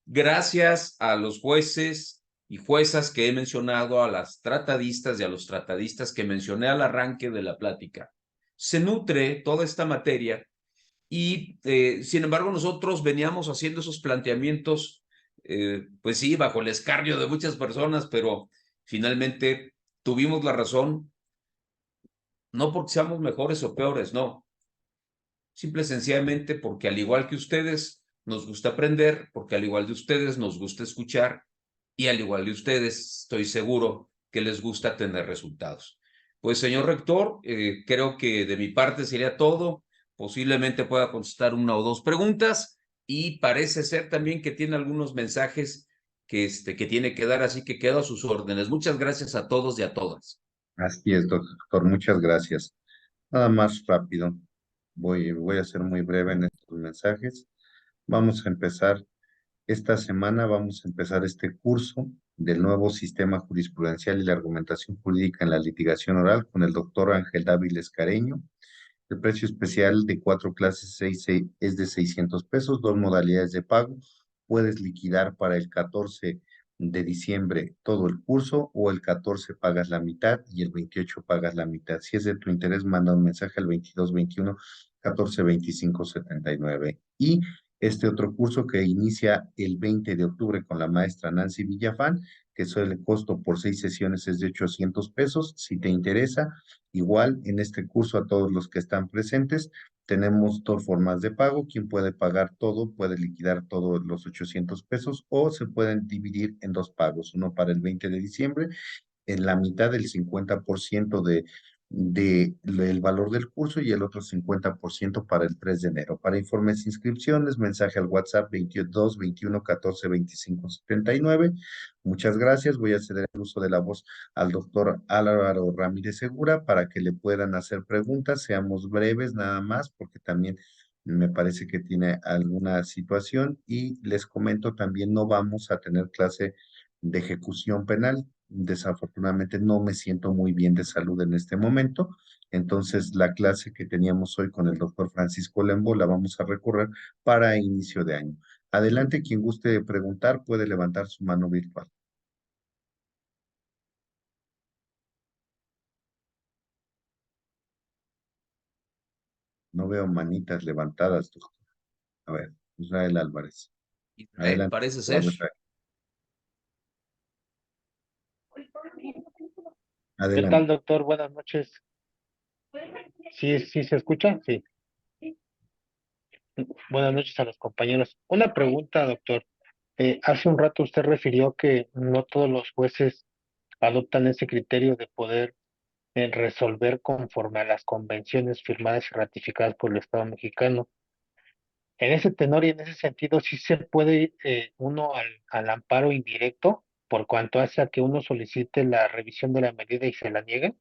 gracias a los jueces y juezas que he mencionado, a las tratadistas y a los tratadistas que mencioné al arranque de la plática, se nutre toda esta materia y, sin embargo, nosotros veníamos haciendo esos planteamientos, pues sí, bajo el escarnio de muchas personas, pero finalmente tuvimos la razón, no porque seamos mejores o peores, no. Simple y sencillamente porque al igual que ustedes, nos gusta aprender, porque al igual de ustedes, nos gusta escuchar, y al igual de ustedes, estoy seguro que les gusta tener resultados. Pues, señor rector, creo que de mi parte sería todo. Posiblemente pueda contestar una o dos preguntas, y parece ser también que tiene algunos mensajes que tiene que dar, así que quedo a sus órdenes. Muchas gracias a todos y a todas. Así es, doctor, muchas gracias. Nada más rápido. Voy a ser muy breve en estos mensajes. Vamos a empezar esta semana, vamos a empezar este curso del nuevo sistema jurisprudencial y la argumentación jurídica en la litigación oral con el doctor Ángel Dávila Careño. El precio especial de 4 clases es de 600 pesos, 2 modalidades de pago. Puedes liquidar para el 14 de diciembre todo el curso, o el 14 pagas la mitad y el 28 pagas la mitad. Si es de tu interés, manda un mensaje al 2221 14 25 79. Y este otro curso que inicia el 20 de octubre con la maestra Nancy Villafán, que el costo por 6 sesiones es de 800 pesos. Si te interesa, igual en este curso, a todos los que están presentes, tenemos dos formas de pago. Quien puede pagar todo, puede liquidar todos los 800 pesos, o se pueden dividir en dos pagos, uno para el 20 de diciembre, en la mitad del 50% del valor del curso, y el otro 50% para el 3 de enero. Para informes e inscripciones, mensaje al WhatsApp 22 21 14 25 79. Muchas gracias. Voy a ceder el uso de la voz al doctor Álvaro Ramírez Segura para que le puedan hacer preguntas. Seamos breves nada más, porque también me parece que tiene alguna situación. Y les comento también, no vamos a tener clase de ejecución penal. Desafortunadamente no me siento muy bien de salud en este momento. Entonces, la clase que teníamos hoy con el doctor Francisco Lembo la vamos a recorrer para inicio de año. Adelante, quien guste preguntar puede levantar su mano virtual. No veo manitas levantadas, doctor. A ver, Israel Álvarez. Adelante. Parece ser. Adelante. ¿Qué tal, doctor? Buenas noches. ¿Sí, sí se escucha? Sí. Buenas noches a los compañeros. Una pregunta, doctor. Hace un rato usted refirió que no todos los jueces adoptan ese criterio de poder resolver conforme a las convenciones firmadas y ratificadas por el Estado mexicano. En ese tenor y en ese sentido, ¿sí se puede ir uno al amparo indirecto? por cuanto hace a que uno solicite la revisión de la medida y se la niegue?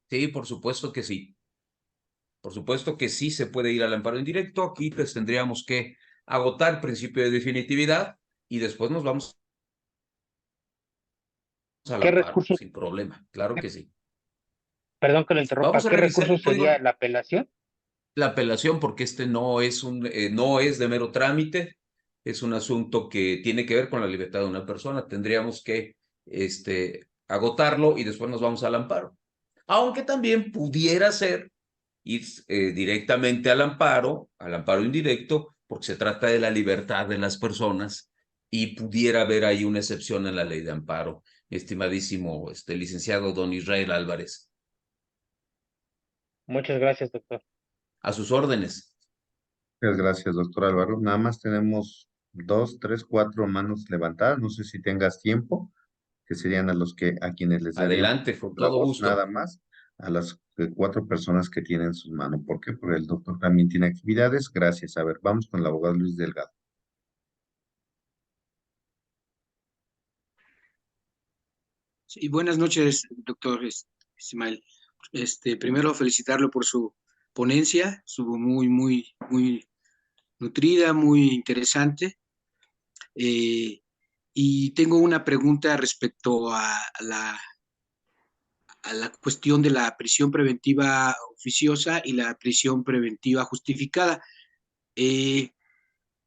Sí, por supuesto que sí. Por supuesto que sí se puede ir al amparo indirecto. Aquí pues tendríamos que agotar principio de definitividad y después nos vamos al ¿Qué amparo, recursos, sin problema. Claro que sí. perdón que lo interrumpa, Vamos a qué revisar recurso el código, sería la apelación? la apelación, porque este no es no es de mero trámite, es un asunto que tiene que ver con la libertad de una persona. Tendríamos que agotarlo y después nos vamos al amparo. Aunque también pudiera ser ir directamente al amparo indirecto, porque se trata de la libertad de las personas y pudiera haber ahí una excepción en la ley de amparo, estimadísimo licenciado don Israel Álvarez. Muchas gracias, doctor. A sus órdenes. Muchas gracias, doctor Álvaro. Nada más tenemos 2, 3, 4 manos levantadas. No sé si tengas tiempo, que serían a quienes les daríamos Adelante, con la todo voz, gusto. nada más, a las 4 personas que tienen sus manos. ¿Por qué? Porque el doctor también tiene actividades. Gracias. A ver, vamos con el abogado Luis Delgado. Sí, buenas noches, doctor Ismael. Primero felicitarlo por su ponencia, estuvo muy nutrida, muy interesante. Y tengo una pregunta respecto a la cuestión de la prisión preventiva oficiosa y la prisión preventiva justificada. Eh,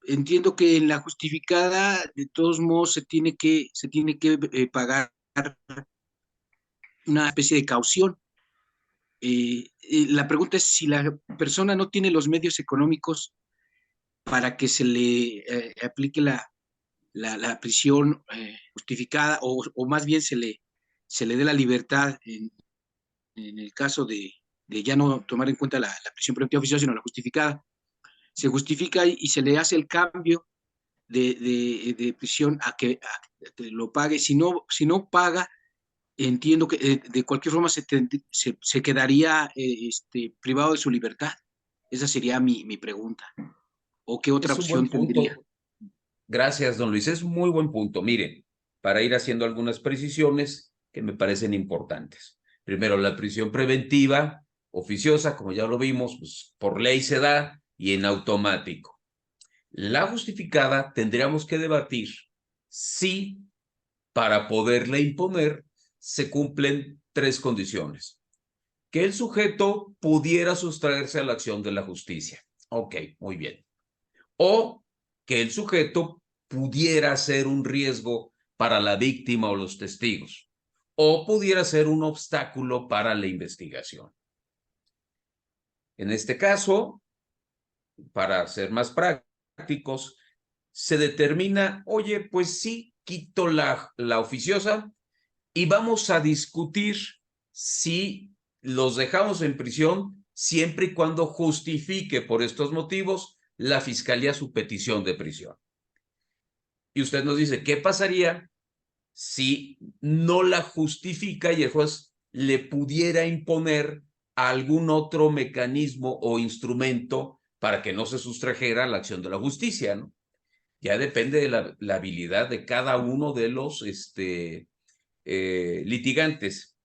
Entiendo que en la justificada, de todos modos, se tiene que pagar una especie de caución. La pregunta es si la persona no tiene los medios económicos para que se le aplique la prisión justificada o más bien se le dé la libertad en el caso de ya no tomar en cuenta la prisión preventiva oficiosa, sino la justificada. Se justifica y se le hace el cambio de prisión a que lo pague. Si no paga, entiendo que de cualquier forma se quedaría privado de su libertad. Esa sería mi pregunta. ¿O qué otra Es un buen opción tendría? punto. Gracias, don Luis. Es un muy buen punto. Mire, para ir haciendo algunas precisiones que me parecen importantes. Primero, la prisión preventiva oficiosa, como ya lo vimos, pues, por ley se da y en automático. La justificada tendríamos que debatir si para poderle imponer se cumplen 3 condiciones. Que el sujeto pudiera sustraerse a la acción de la justicia. Ok, muy bien. O que el sujeto pudiera ser un riesgo para la víctima o los testigos, o pudiera ser un obstáculo para la investigación. En este caso, para ser más prácticos, se determina, oye, pues sí, quito la oficiosa y vamos a discutir si los dejamos en prisión siempre y cuando justifique por estos motivos la fiscalía su petición de prisión. Y usted nos dice, ¿qué pasaría si no la justifica y el juez le pudiera imponer algún otro mecanismo o instrumento para que no se sustrajera a la acción de la justicia, ¿no? Ya depende de la habilidad de cada uno de los litigantes.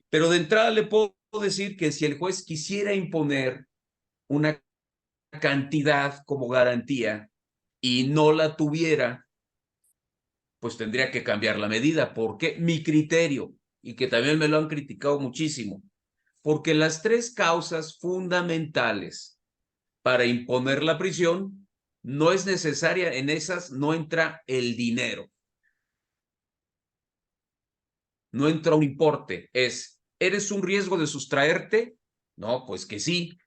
Pero de entrada le puedo decir que si el juez quisiera imponer una cantidad como garantía y no la tuviera, pues tendría que cambiar la medida. Porque mi criterio, y que también me lo han criticado muchísimo, porque las 3 causas fundamentales para imponer la prisión no es necesaria, en esas no entra el dinero, no entra un importe, ¿eres un riesgo de sustraerte? No, pues que sí.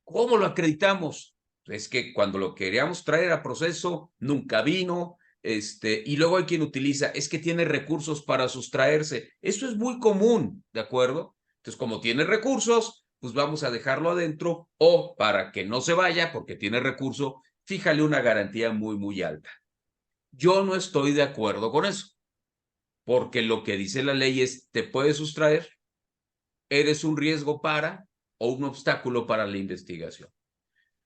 ¿Cómo lo acreditamos? Es que cuando lo queríamos traer a proceso, nunca vino, y luego hay quien utiliza, es que tiene recursos para sustraerse. Eso es muy común, ¿de acuerdo? Entonces, como tiene recursos, pues vamos a dejarlo adentro, o para que no se vaya, porque tiene recurso, fíjale una garantía muy alta. Yo no estoy de acuerdo con eso, porque lo que dice la ley es, te puedes sustraer, eres un riesgo para o un obstáculo para la investigación.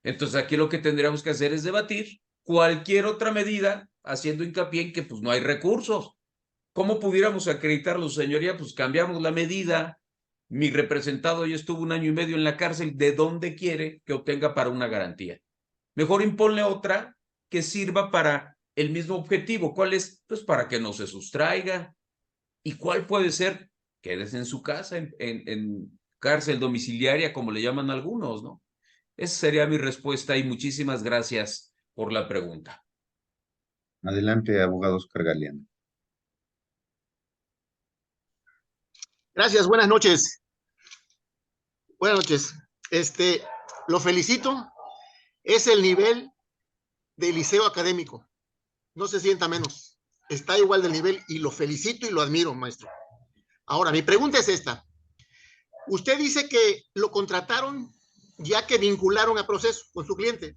Entonces aquí lo que tendríamos que hacer es debatir cualquier otra medida haciendo hincapié en que pues no hay recursos. ¿Cómo pudiéramos acreditarlo, señoría? Pues cambiamos la medida. Mi representado ya estuvo 1 año y medio en la cárcel. ¿De dónde quiere que obtenga para una garantía? Mejor imponle otra que sirva para el mismo objetivo. ¿Cuál es? Pues para que no se sustraiga. ¿Y cuál puede ser? Quédese en su casa, en cárcel domiciliaria, como le llaman algunos, ¿no? Esa sería mi respuesta y muchísimas gracias por la pregunta. Adelante, abogado Oscar Galeano. Gracias, buenas noches. Buenas noches. Lo felicito. Es el nivel del liceo académico. No se sienta menos. Está igual del nivel y lo felicito y lo admiro, maestro. Ahora, mi pregunta es esta. Usted dice que lo contrataron ya que vincularon a proceso con su cliente.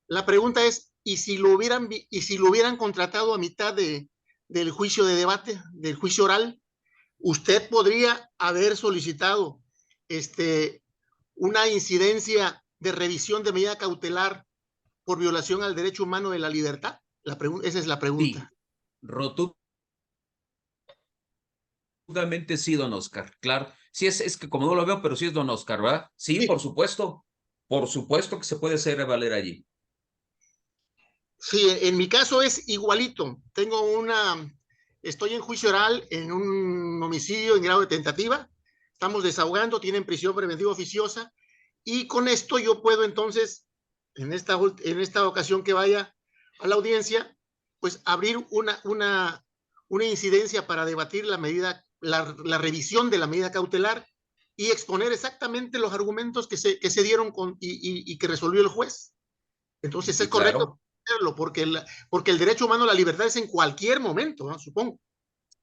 La pregunta es, ¿y si lo hubieran contratado a mitad del juicio de debate, del juicio oral? ¿Usted podría haber solicitado una incidencia de revisión de medida cautelar por violación al derecho humano de la libertad? Esa es la pregunta. Sí, rotundamente sí, don Oscar, claro. Sí, es que como no lo veo, pero sí es don Oscar, ¿verdad? Sí, sí. Por supuesto que se puede hacer valer allí. Sí, en mi caso es igualito. Estoy en juicio oral en un homicidio en grado de tentativa. Estamos desahogando, tienen prisión preventiva oficiosa. Y con esto yo puedo entonces, en esta ocasión que vaya a la audiencia, pues abrir una incidencia para debatir la revisión de la medida cautelar y exponer exactamente los argumentos que se dieron y que resolvió el juez. Entonces sí, es correcto hacerlo, porque el derecho humano a la libertad es en cualquier momento, ¿no? Supongo.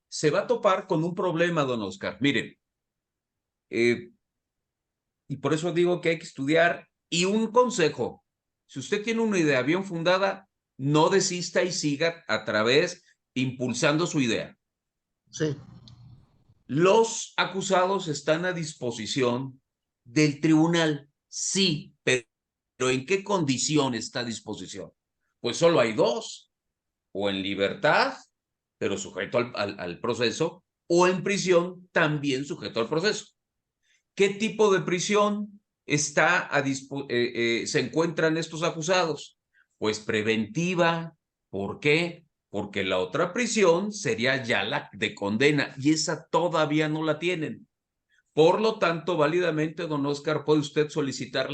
Se va a topar con un problema, don Oscar. Miren, y por eso digo que hay que estudiar. Y un consejo, si usted tiene una idea bien fundada, no desista y siga a través, impulsando su idea. Sí. Los acusados están a disposición del tribunal, sí, pero ¿en qué condición está a disposición? Pues solo hay dos, o en libertad, pero sujeto al proceso, o en prisión, también sujeto al proceso. ¿Qué tipo de prisión se encuentran estos acusados? Pues preventiva. ¿Por qué? Porque la otra prisión sería ya la de condena y esa todavía no la tienen. Por lo tanto, válidamente, don Oscar, puede usted solicitar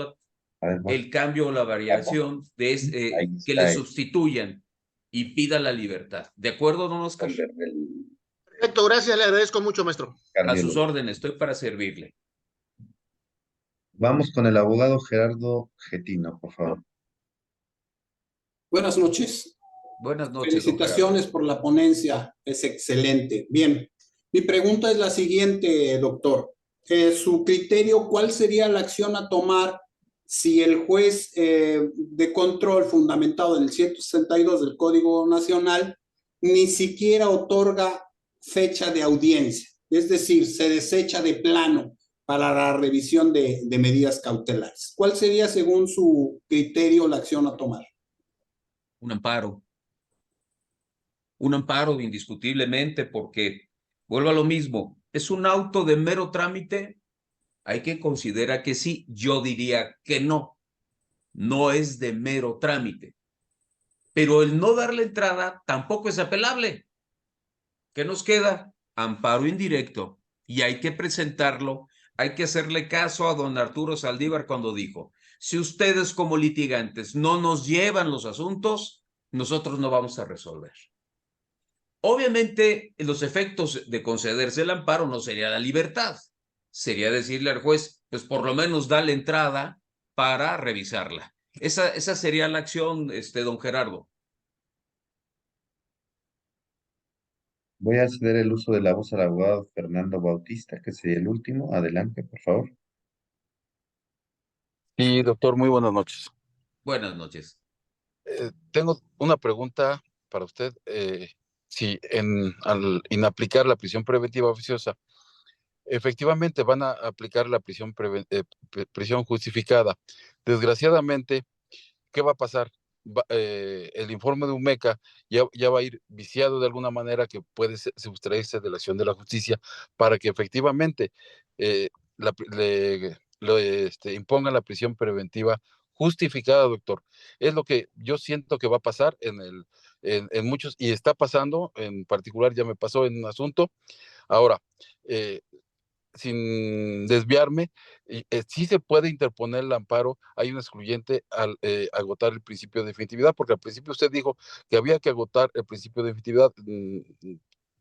el cambio o la variación de que le sustituyan y pida la libertad. ¿De acuerdo, don Oscar? Perfecto, gracias, le agradezco mucho, maestro. A sus órdenes, estoy para servirle. Vamos con el abogado Gerardo Getino, por favor. Buenas noches. Buenas noches. Felicitaciones por la ponencia, es excelente. Bien, mi pregunta es la siguiente, doctor. Su criterio, ¿cuál sería la acción a tomar si el juez de control fundamentado en el 162 del Código Nacional ni siquiera otorga fecha de audiencia? Es decir, se desecha de plano para la revisión de medidas cautelares. ¿Cuál sería, según su criterio, la acción a tomar? Un amparo. Un amparo indiscutiblemente, porque vuelvo a lo mismo, ¿es un auto de mero trámite? Hay que considerar que sí, yo diría que no, no es de mero trámite. Pero el no darle entrada tampoco es apelable. ¿Qué nos queda? Amparo indirecto, y hay que presentarlo, hay que hacerle caso a don Arturo Saldívar cuando dijo, si ustedes como litigantes no nos llevan los asuntos, nosotros no vamos a resolver. Obviamente, los efectos de concederse el amparo no sería la libertad, sería decirle al juez, pues por lo menos dale entrada para revisarla. Esa sería la acción, don Gerardo. Voy a ceder el uso de la voz al abogado Fernando Bautista, que sería el último. Adelante, por favor. Sí, doctor, muy buenas noches. Buenas noches. Tengo una pregunta para usted. Si al inaplicar la prisión preventiva oficiosa, efectivamente van a aplicar la prisión justificada. Desgraciadamente, ¿qué va a pasar? el informe de UMECA ya va a ir viciado de alguna manera que puede sustraerse de la acción de la justicia para que efectivamente impongan la prisión preventiva justificada, doctor. Es lo que yo siento que va a pasar en muchos, y está pasando, en particular ya me pasó en un asunto. Ahora, sin desviarme, sí se puede interponer el amparo, hay un excluyente al agotar el principio de definitividad, porque al principio usted dijo que había que agotar el principio de definitividad,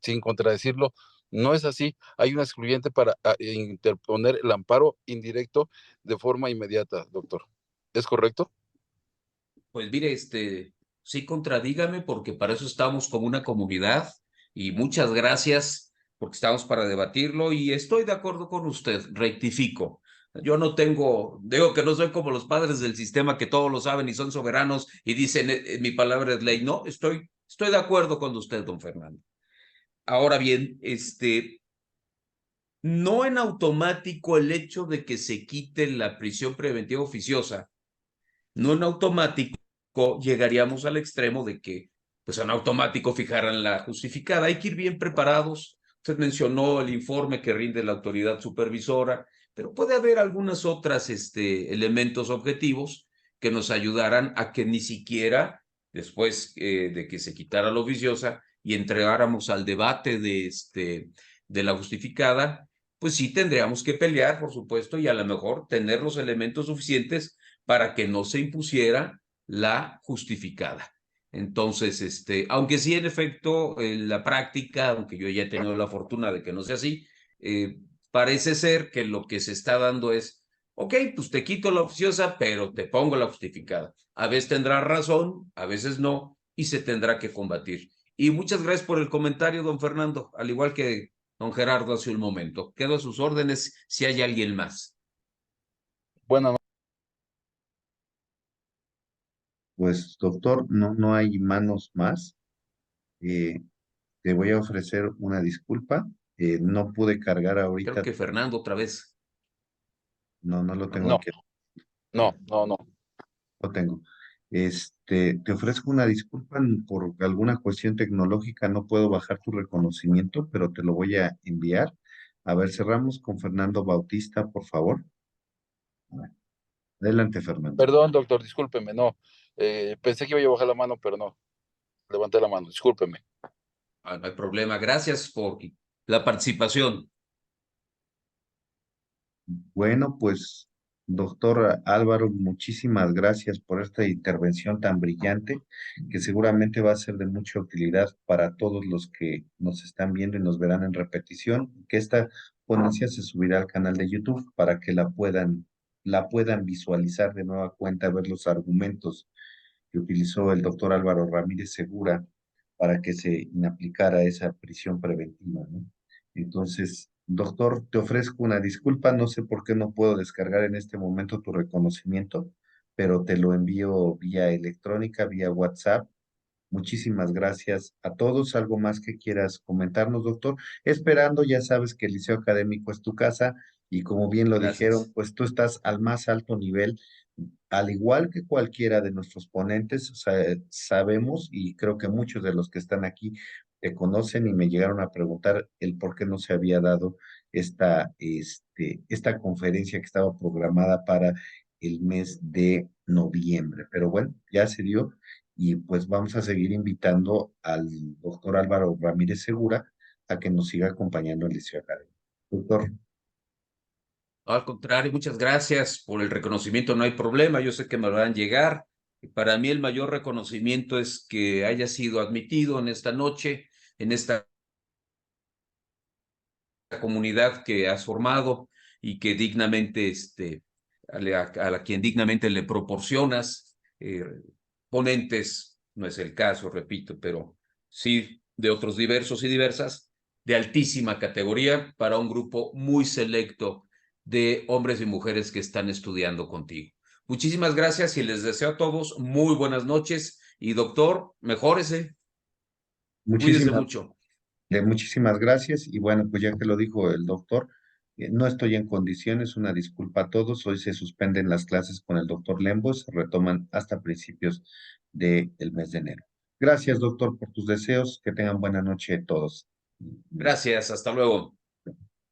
sin contradecirlo, no es así, hay un excluyente para interponer el amparo indirecto de forma inmediata, doctor. ¿Es correcto? Pues mire, sí contradígame porque para eso estamos como una comunidad y muchas gracias porque estamos para debatirlo y estoy de acuerdo con usted, rectifico. Yo no digo que no soy como los padres del sistema que todos lo saben y son soberanos y dicen mi palabra es ley. No, estoy de acuerdo con usted, don Fernando. Ahora bien, no en automático el hecho de que se quite la prisión preventiva oficiosa, no en automático llegaríamos al extremo de que, pues en automático fijaran la justificada. Hay que ir bien preparados. Usted mencionó el informe que rinde la autoridad supervisora, pero puede haber algunas otras elementos objetivos que nos ayudaran a que ni siquiera después de que se quitara la oficiosa y entregáramos al debate de la justificada, pues sí tendríamos que pelear, por supuesto, y a lo mejor tener los elementos suficientes para que no se impusiera la justificada. Entonces, aunque sí en efecto en la práctica, aunque yo ya he tenido la fortuna de que no sea así, parece ser que lo que se está dando es, ok, pues te quito la oficiosa, pero te pongo la justificada. A veces tendrá razón, a veces no, y se tendrá que combatir. Y muchas gracias por el comentario, don Fernando, al igual que don Gerardo hace un momento. Quedo a sus órdenes si hay alguien más. Bueno, Pues, doctor, no hay manos más. Te voy a ofrecer una disculpa. No pude cargar Creo ahorita. que Fernando otra vez. No lo tengo no, aquí. no. Lo tengo. Te ofrezco una disculpa por alguna cuestión tecnológica. No puedo bajar tu reconocimiento, pero te lo voy a enviar. A ver, cerramos con Fernando Bautista, por favor. Adelante, Fernando. Perdón, doctor, discúlpeme, no. Pensé que iba a bajar la mano, pero no. Levanté la mano, discúlpeme. No hay problema. Gracias por la participación. Bueno, pues, doctor Álvaro, muchísimas gracias por esta intervención tan brillante, que seguramente va a ser de mucha utilidad para todos los que nos están viendo y nos verán en repetición, que esta ponencia se subirá al canal de YouTube para que la puedan visualizar de nueva cuenta, ver los argumentos que utilizó el doctor Álvaro Ramírez Segura para que se inaplicara esa prisión preventiva, ¿no? Entonces, doctor, te ofrezco una disculpa, no sé por qué no puedo descargar en este momento tu reconocimiento, pero te lo envío vía electrónica, vía WhatsApp. Muchísimas gracias a todos. ¿Algo más que quieras comentarnos, doctor? Esperando, ya sabes que el Liceo Académico es tu casa y como bien lo dijeron, pues tú estás al más alto nivel, al igual que cualquiera de nuestros ponentes. O sea, sabemos y creo que muchos de los que están aquí te conocen y me llegaron a preguntar el por qué no se había dado esta conferencia que estaba programada para el mes de noviembre. Pero bueno, ya se dio y pues vamos a seguir invitando al doctor Álvaro Ramírez Segura a que nos siga acompañando en el Liceo Académico. Doctor. Al contrario, muchas gracias por el reconocimiento, no hay problema, yo sé que me lo van a llegar. Para mí el mayor reconocimiento es que haya sido admitido en esta noche, en esta comunidad que has formado y que dignamente, a quien dignamente le proporcionas ponentes, no es el caso, repito, pero sí de otros diversos y diversas, de altísima categoría para un grupo muy selecto de hombres y mujeres que están estudiando contigo. Muchísimas gracias y les deseo a todos muy buenas noches y doctor, mejórese. Cuídese mucho. Muchísimas gracias y bueno, pues ya que lo dijo el doctor, no estoy en condiciones, una disculpa a todos. Hoy se suspenden las clases con el doctor Lembo, se retoman hasta principios del mes de enero. Gracias, doctor, por tus deseos. Que tengan buena noche todos. Gracias, hasta luego.